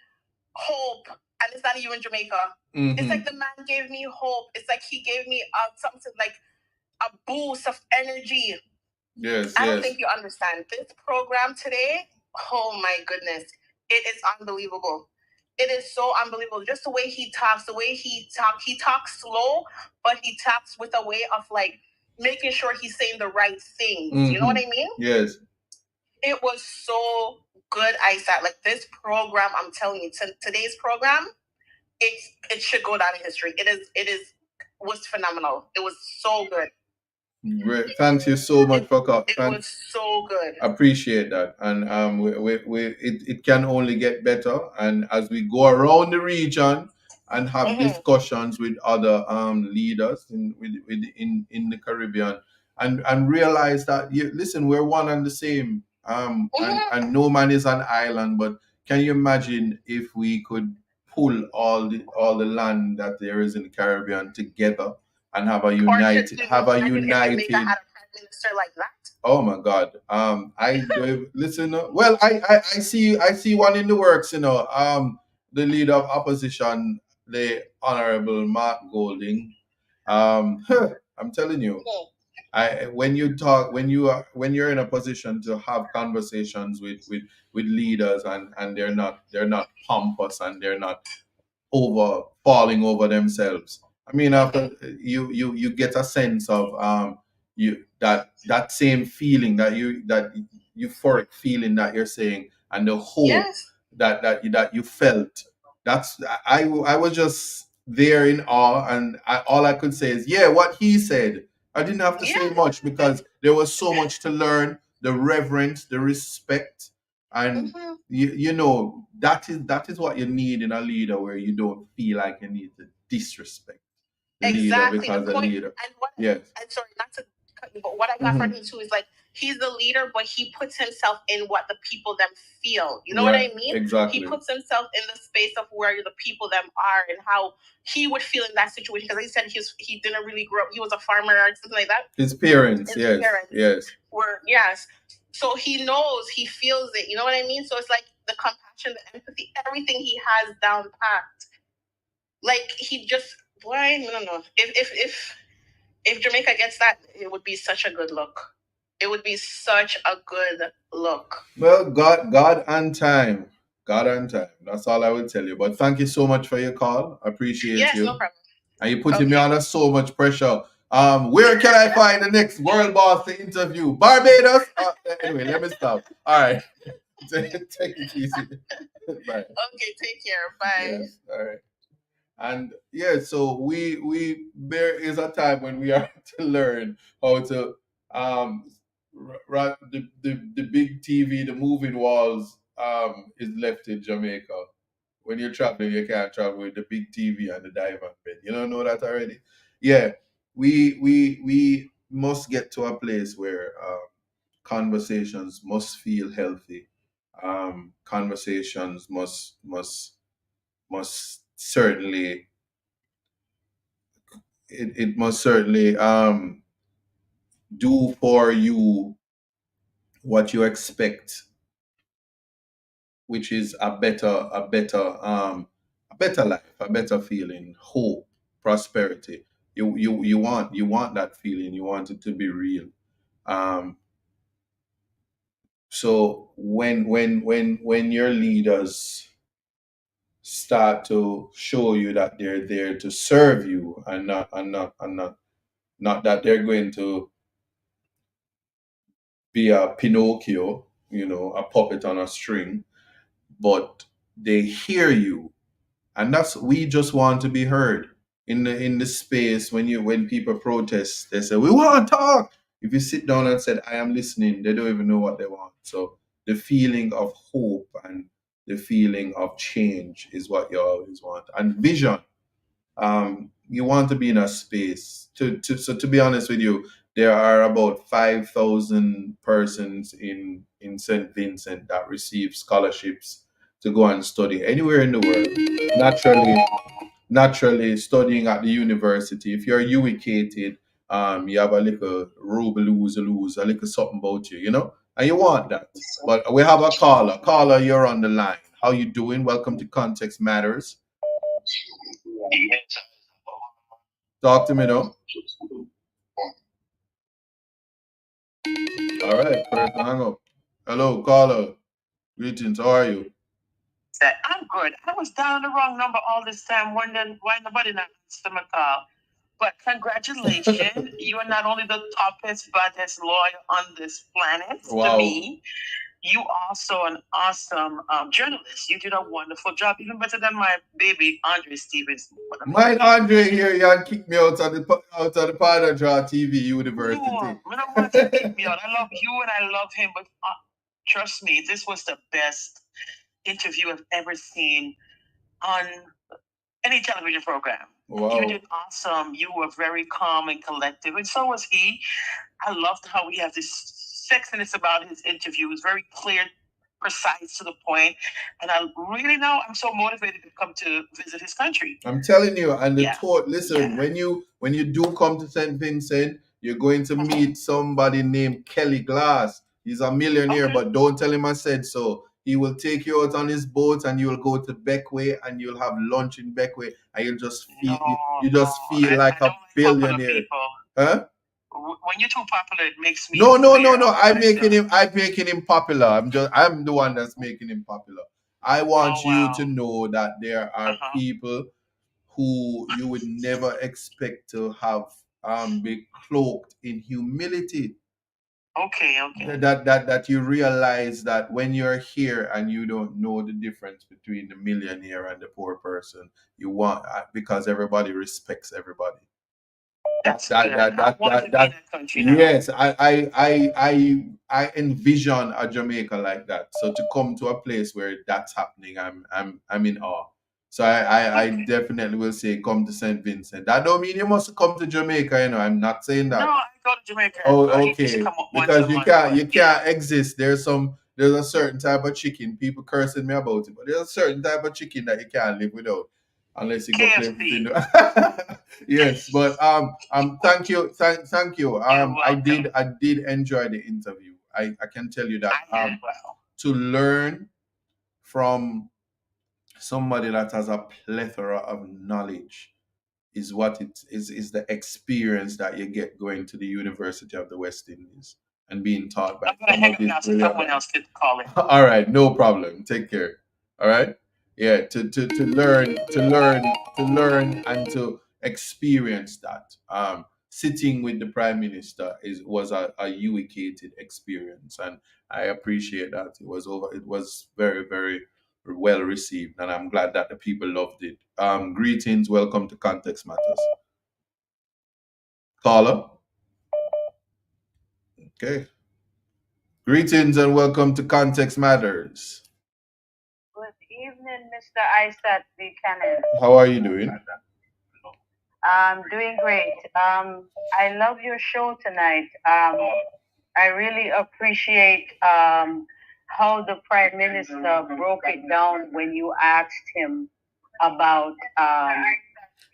hope, and it's not even Jamaica. It's like the man gave me hope. It's like he gave me something like a boost of energy. Yes. I don't think you understand. This program today, oh my goodness, it is unbelievable. It is so unbelievable. Just the way he talks, he talks slow, but he talks with a way of like making sure he's saying the right things. You know what I mean? Yes. It was so good, Isaac. Like this program, I'm telling you, today's program, it should go down in history. It was phenomenal. It was so good. Thank you so much for It was so good. Appreciate that, and it can only get better. And as we go around the region and have discussions with other leaders in the Caribbean, and realize that listen, we're one and the same. And no man is an island. But can you imagine if we could pull all the land that there is in the Caribbean together and have a united If Jamaica had a prime minister like that. Oh my God. I listen. Well, I see one in the works. The leader of opposition, the Honorable Mark Golding. I'm telling you, when you're in a position to have conversations with leaders, and they're not pompous, and they're not falling over themselves. I mean, after you get a sense of that same feeling, that euphoric feeling that you're saying, and the hope that you felt. I was just there in awe, and all I could say is, yeah, what he said. I didn't have to say much, because there was so much to learn. The reverence, the respect, and you know, that is what you need in a leader, where you don't feel like you need to disrespect the leader, because the leader. And sorry, not to cut you, but what I got from him too is like, he's the leader, but he puts himself in what the people them feel. You know what I mean? Exactly. He puts himself in the space of where the people them are and how he would feel in that situation. Because he said he didn't really grow up. He was a farmer or something like that. His parents, yes. Yes. So he knows, he feels it. You know what I mean? So it's like the compassion, the empathy, everything he has down packed. Like he just, I don't know. If Jamaica gets that, it would be such a good look. It would be such a good look. Well, God and time. God and time. That's all I will tell you. But thank you so much for your call. I appreciate you. Yes, no problem. And you're putting me under so much pressure. Where can I find the next world boss to interview? Barbados? Anyway, let me stop. All right. Take it easy. Bye. Okay, take care. Bye. Yes, all right. And so we there is a time when we are to learn how to the big TV, the moving walls is left in Jamaica. When you're traveling, you can't travel with the big TV and the diamond bed. You don't know that already? Yeah. We must get to a place where conversations must feel healthy. Conversations must certainly it must certainly do for you what you expect, which is a better life, a better feeling, hope, prosperity. You want that feeling. You want it to be real. So when your leaders start to show you that they're there to serve you, and not that they're going to be a Pinocchio, a puppet on a string, but they hear you. And we just want to be heard. In the space, when people protest, they say, we want to talk. If you sit down and said, I am listening, they don't even know what they want. So the feeling of hope and the feeling of change is what you always want. And vision. You want to be in a space. So to be honest with you, there are about 5,000 persons in St. Vincent that receive scholarships to go and study anywhere in the world. Naturally, studying at the university. If you're UEcated, you have a little lose, a little something about you, and you want that. But we have a caller. Caller, you're on the line. How you doing? Welcome to Context Matters. Talk to me, though. All right, first hang up. Hello, caller. Greetings. How are you? I'm good. I was down the wrong number all this time, wondering why nobody answered my call. But congratulations, you are not only the toughest, baddest lawyer on this planet to me. You also an awesome journalist. You did a wonderful job, even better than my baby Andre Stevens. Mine Andre here, you kicked me out of the Powder Draw TV University. No, I don't want to kick me out. I love you and I love him, but trust me, this was the best interview I've ever seen on any television program. Wow. You did awesome. You were very calm and collective, and so was he. I loved how he has this sexiness about his interview. It was very clear, precise, to the point, and I really know I'm so motivated to come to visit his country. I'm telling you, and the Yeah. thought. Listen, Yeah. when you do come to St. Vincent, you're going to meet somebody named Kelly Glass. He's a millionaire, but don't tell him I said so. He will take you out on his boat, and you'll go to Beckway, and you'll have lunch in Beckway, and you'll just feel you just feel like a billionaire, huh? When you're too popular, it makes me. No. I'm making him popular. I'm the one that's making him popular. I want you to know that there are people who you would never expect to have be cloaked in humility. Okay. That you realize that when you're here and you don't know the difference between the millionaire and the poor person, you want because everybody respects everybody. That's that country now. Yes, I envision a Jamaica like that. So to come to a place where that's happening, I'm in awe. So I definitely will say come to St. Vincent. That don't mean you must come to Jamaica, I'm not saying that. No, I go to Jamaica. Oh, okay. Because you can't exist. There's a certain type of chicken. People cursing me about it, but there's a certain type of chicken that you can't live without. Unless you go play. Yes, but thank you. I did enjoy the interview. I can tell you that to learn from somebody that has a plethora of knowledge is what it is the experience that you get going to the University of the West Indies and being taught by someone else could call it. All right, no problem. Take care. All right. Yeah, to learn and to experience that. Sitting with the Prime Minister was a unicated experience, and I appreciate that. It was very, very well received, and I'm glad that the people loved it. Greetings, welcome to Context Matters. Caller. Okay. Greetings and welcome to Context Matters. Good evening, Mr. Isaac Buchanan. How are you doing? I'm doing great. I love your show tonight. I really appreciate how the Prime Minister broke it down when you asked him about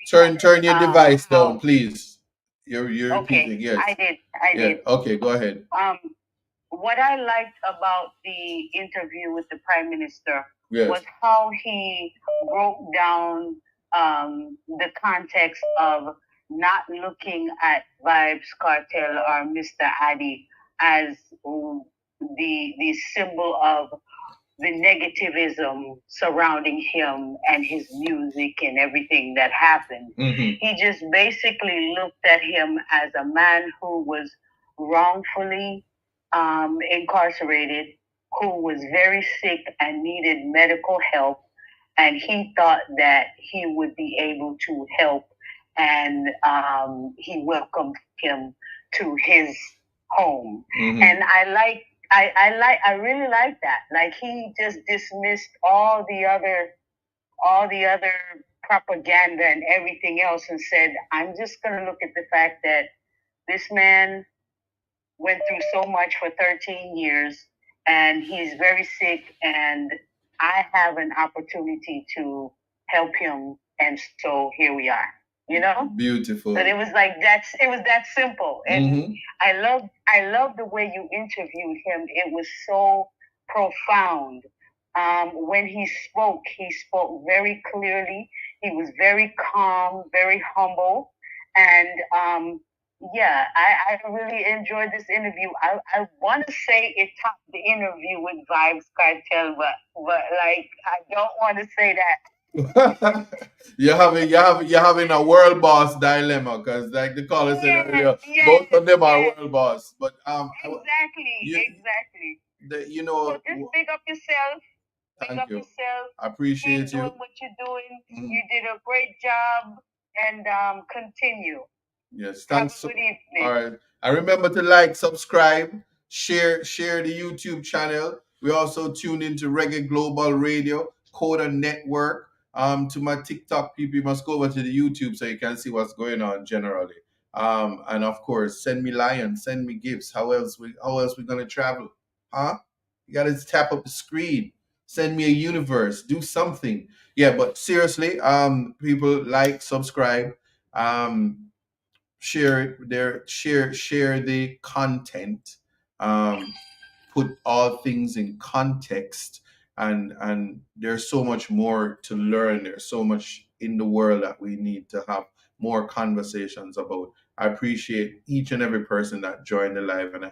turn your device down, please. You're okay. repeating. Yes. I did. Okay, go ahead. What I liked about the interview with the Prime Minister Yes. was how he broke down the context of not looking at Vibes Cartel or Mr. Addy as the symbol of the negativism surrounding him and his music and everything that happened. Mm-hmm. He just basically looked at him as a man who was wrongfully incarcerated, who was very sick and needed medical help, and he thought that he would be able to help, and he welcomed him to his home. Mm-hmm. And I really like that. Like, he just dismissed all the other propaganda and everything else and said, I'm just going to look at the fact that this man went through so much for 13 years and he's very sick, and I have an opportunity to help him, and so here we are. Beautiful. But it was that simple. And mm-hmm. I love the way you interviewed him. It was so profound. When he spoke very clearly. He was very calm, very humble, and I really enjoyed this interview. I want to say it topped the interview with Vibes Cartel, but like, I don't want to say that. you're having a world boss dilemma, because like the caller said earlier, both of them are world boss. But exactly. you know. So just big up yourself. Big up yourself. I appreciate Keep you. doing what you're doing. You did a great job, and continue. Yes, Have thanks. a good evening. All right. And remember to like, subscribe, share the YouTube channel. We also tune into Reggae Global Radio, Coda Network. To my TikTok people, you must go over to the YouTube so you can see what's going on generally. And of course, send me lions, send me gifts. How else we gonna travel? Huh? You gotta tap up the screen. Send me a universe. Do something. Yeah, but seriously, people like, subscribe. Share the content, put all things in context, and there's so much more to learn. There's so much in the world that we need to have more conversations about. I appreciate each and every person that joined the live, and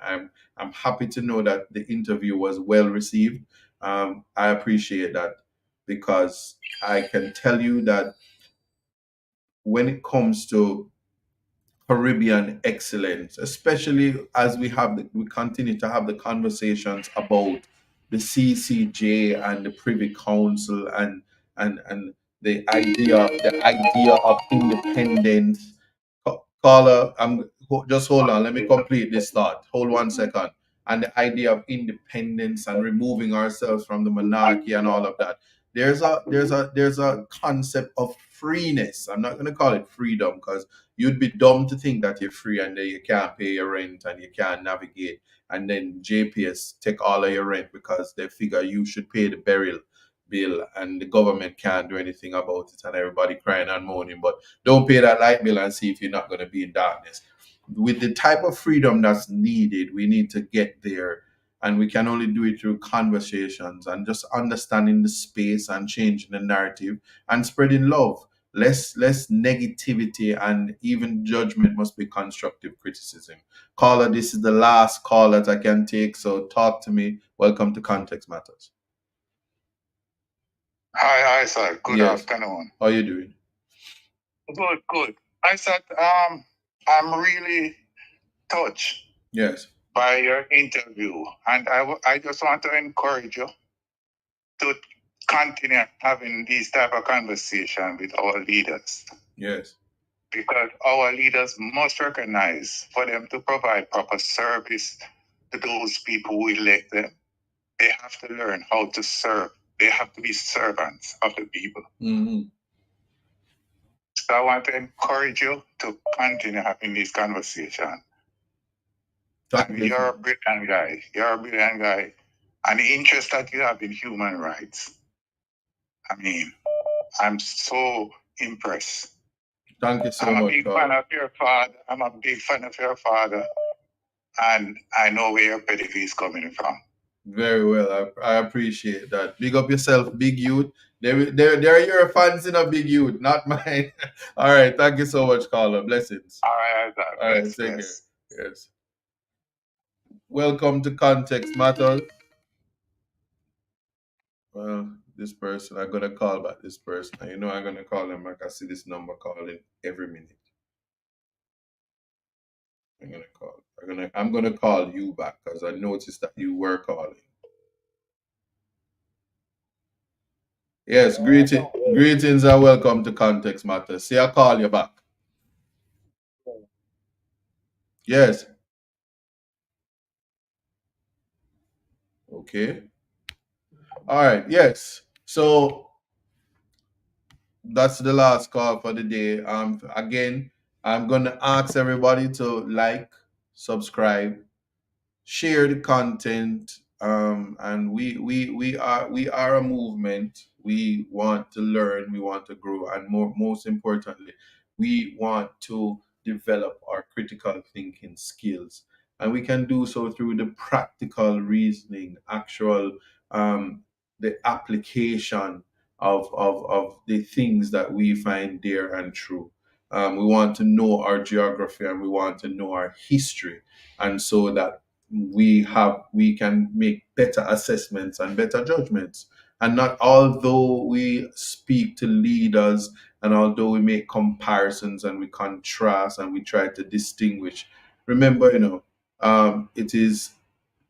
I'm happy to know that the interview was well received. I appreciate that, because I can tell you that when it comes to Caribbean excellence, especially as we continue to have the conversations about the CCJ and the Privy Council, and the idea of independence. Caller, just hold on. Let me complete this thought. Hold 1 second. And the idea of independence and removing ourselves from the monarchy and all of that. There's a concept of freeness. I'm not going to call it freedom, because you'd be dumb to think that you're free and then you can't pay your rent and you can't navigate, and then JPS take all of your rent because they figure you should pay the burial bill and the government can't do anything about it, and everybody crying and moaning. But don't pay that light bill and see if you're not going to be in darkness. With the type of freedom that's needed, we need to get there, and we can only do it through conversations and just understanding the space and changing the narrative and spreading love. Less negativity, and even judgment must be constructive criticism. Caller, this is the last call that I can take, so talk to me. Welcome to Context Matters. Hi, sir. Good Yes. afternoon. How you doing? Good. I said, I'm really touched Yes. by your interview, and I just want to encourage you to continue having these type of conversation with our leaders, Yes. because our leaders must recognize, for them to provide proper service to those people who elect them, they have to learn how to serve. They have to be servants of the people. Mm-hmm. So I want to encourage you to continue having this conversation. You're a brilliant guy. You're a brilliant guy. And the interest that you have in human rights, I mean, I'm so impressed. Thank you so I'm much. a big fan of your father. I'm a big fan of your father. And I know where your pedigree is coming from. Very well. I appreciate that. Big up yourself, big youth. They're your fans in a big youth, not mine. All right. Thank you so much, caller. Blessings. All right. All right. Take care. Yes. Welcome to Context Matters. Well, this person, I'm going to call back this person. You know, I'm going to call them back. I see this number calling every minute. I'm gonna call you back because I noticed that you were calling. Yes, greetings and welcome to Context Matters. See, I'll call you back. Yes. Okay. All right. Yes. So that's the last call for the day. Again, I'm gonna ask everybody to like, subscribe, share the content, and we are a movement. We want to learn, we want to grow, and most importantly, we want to develop our critical thinking skills, and we can do so through the practical reasoning, actual the application of the things that we find dear and true. We want to know our geography, and we want to know our history, and so that we can make better assessments and better judgments. And not although we speak to leaders, and although we make comparisons and we contrast and we try to distinguish, remember, it is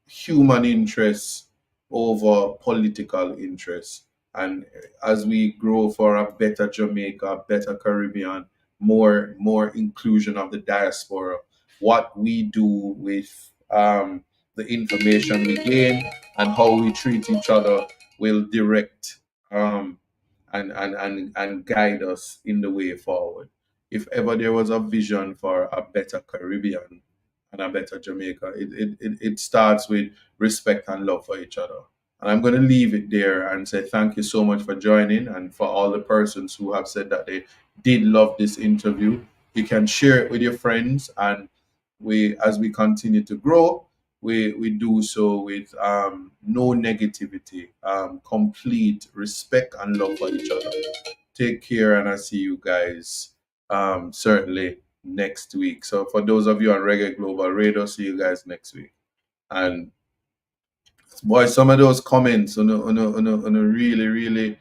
human interests over political interests. And as we grow for a better Jamaica, a better Caribbean, more inclusion of the diaspora, what we do with the information we gain and how we treat each other will direct and guide us in the way forward. If ever there was a vision for a better Caribbean and a better Jamaica, it starts with respect and love for each other. And I'm going to leave it there and say thank you so much for joining, and for all the persons who have said that they did love this interview. You can share it with your friends, and as we continue to grow, we do so with no negativity, complete respect and love for each other. Take care, and I see you guys certainly next week. So for those of you on Reggae Global Radio, see you guys next week. And boy, some of those comments on a really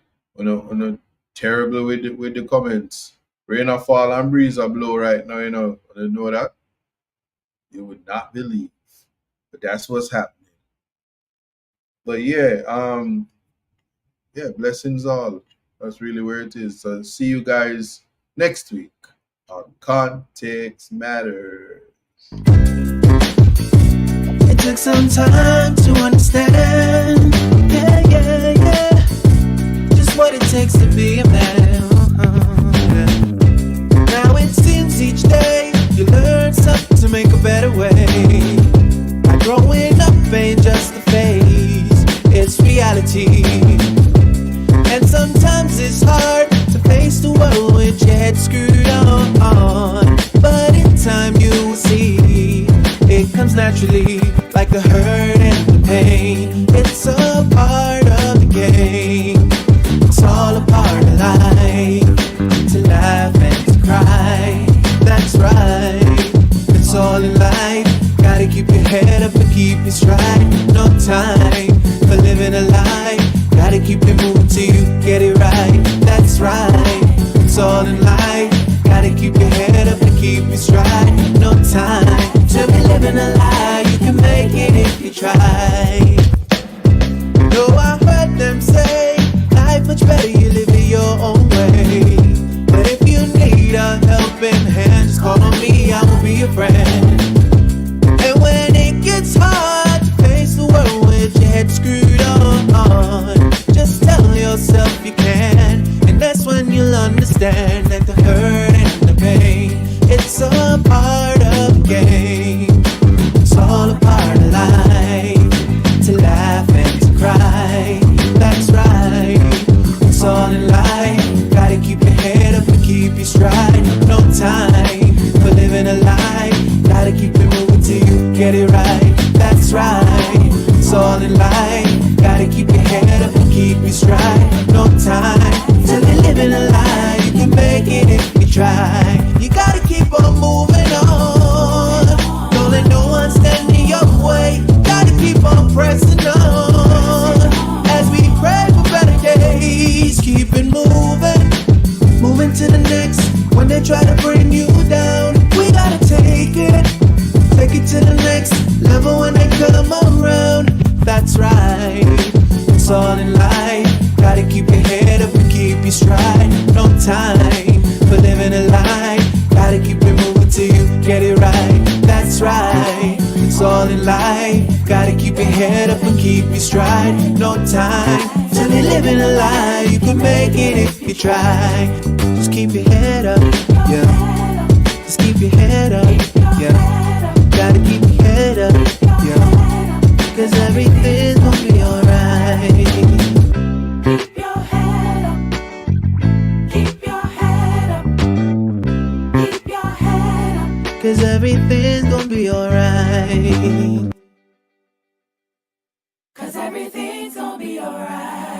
terrible with the comments. Rain or fall and breeze or blow right now, you know that. You would not believe. But that's what's happening. But yeah, blessings all. That's really where it is. So see you guys next week on Context Matters. It took some time to understand, yeah, just what it takes to be a man. Now it seems each day you learn something to make a better way. Like growing up ain't just a phase, it's reality. And sometimes it's hard to face the world with your head screwed on. But in time you will see it comes naturally, like the hurt and the pain. It's a part of the game. It's all a part of life, to laugh and to cry. That's right, it's all in life. Gotta keep your head up and keep it stride. No time for living a lie. Gotta keep it moving till you get it right. That's right, it's all in life. Gotta keep your head up and keep it stride. No time to be living a lie. You can make it if you try. You know I heard them say life much better you live it your own way. But if you need a helping hand, just call on me, I will be your friend. And when it gets hard to face the world with your head screwed on, just tell yourself you can. And that's when you'll understand that the hurt and the pain, it's a part of the game. It's all a part of life, to laugh and to cry. That's right, it's all in life. Gotta keep your head up and keep your stride. No time for living a lie. Gotta keep it moving till you get it right. That's right, it's all in life. Gotta keep your head up and keep your stride. No time to be living a lie. You can make it if you try. You gotta keep on moving on. Don't let no one stand in your way. Gotta keep on pressing on. As we pray for better days, keep it moving to the next. When they try to bring you down, we gotta take it to the next level when they come around. That's right, it's all in life. Gotta keep your head up and keep your stride. No time for living a lie. Gotta keep it moving till you get it right. That's right, it's all in life. Gotta keep your head up and keep your stride. No time to be living a lie. You can make it if you try. Just keep your head up, yeah. Just keep your head up, yeah. Gotta keep your head up, yeah. Cause everything's gonna be alright. Keep your head up. Keep your head up. Keep your head up. Cause everything's gonna be alright. Cause everything's gonna be alright.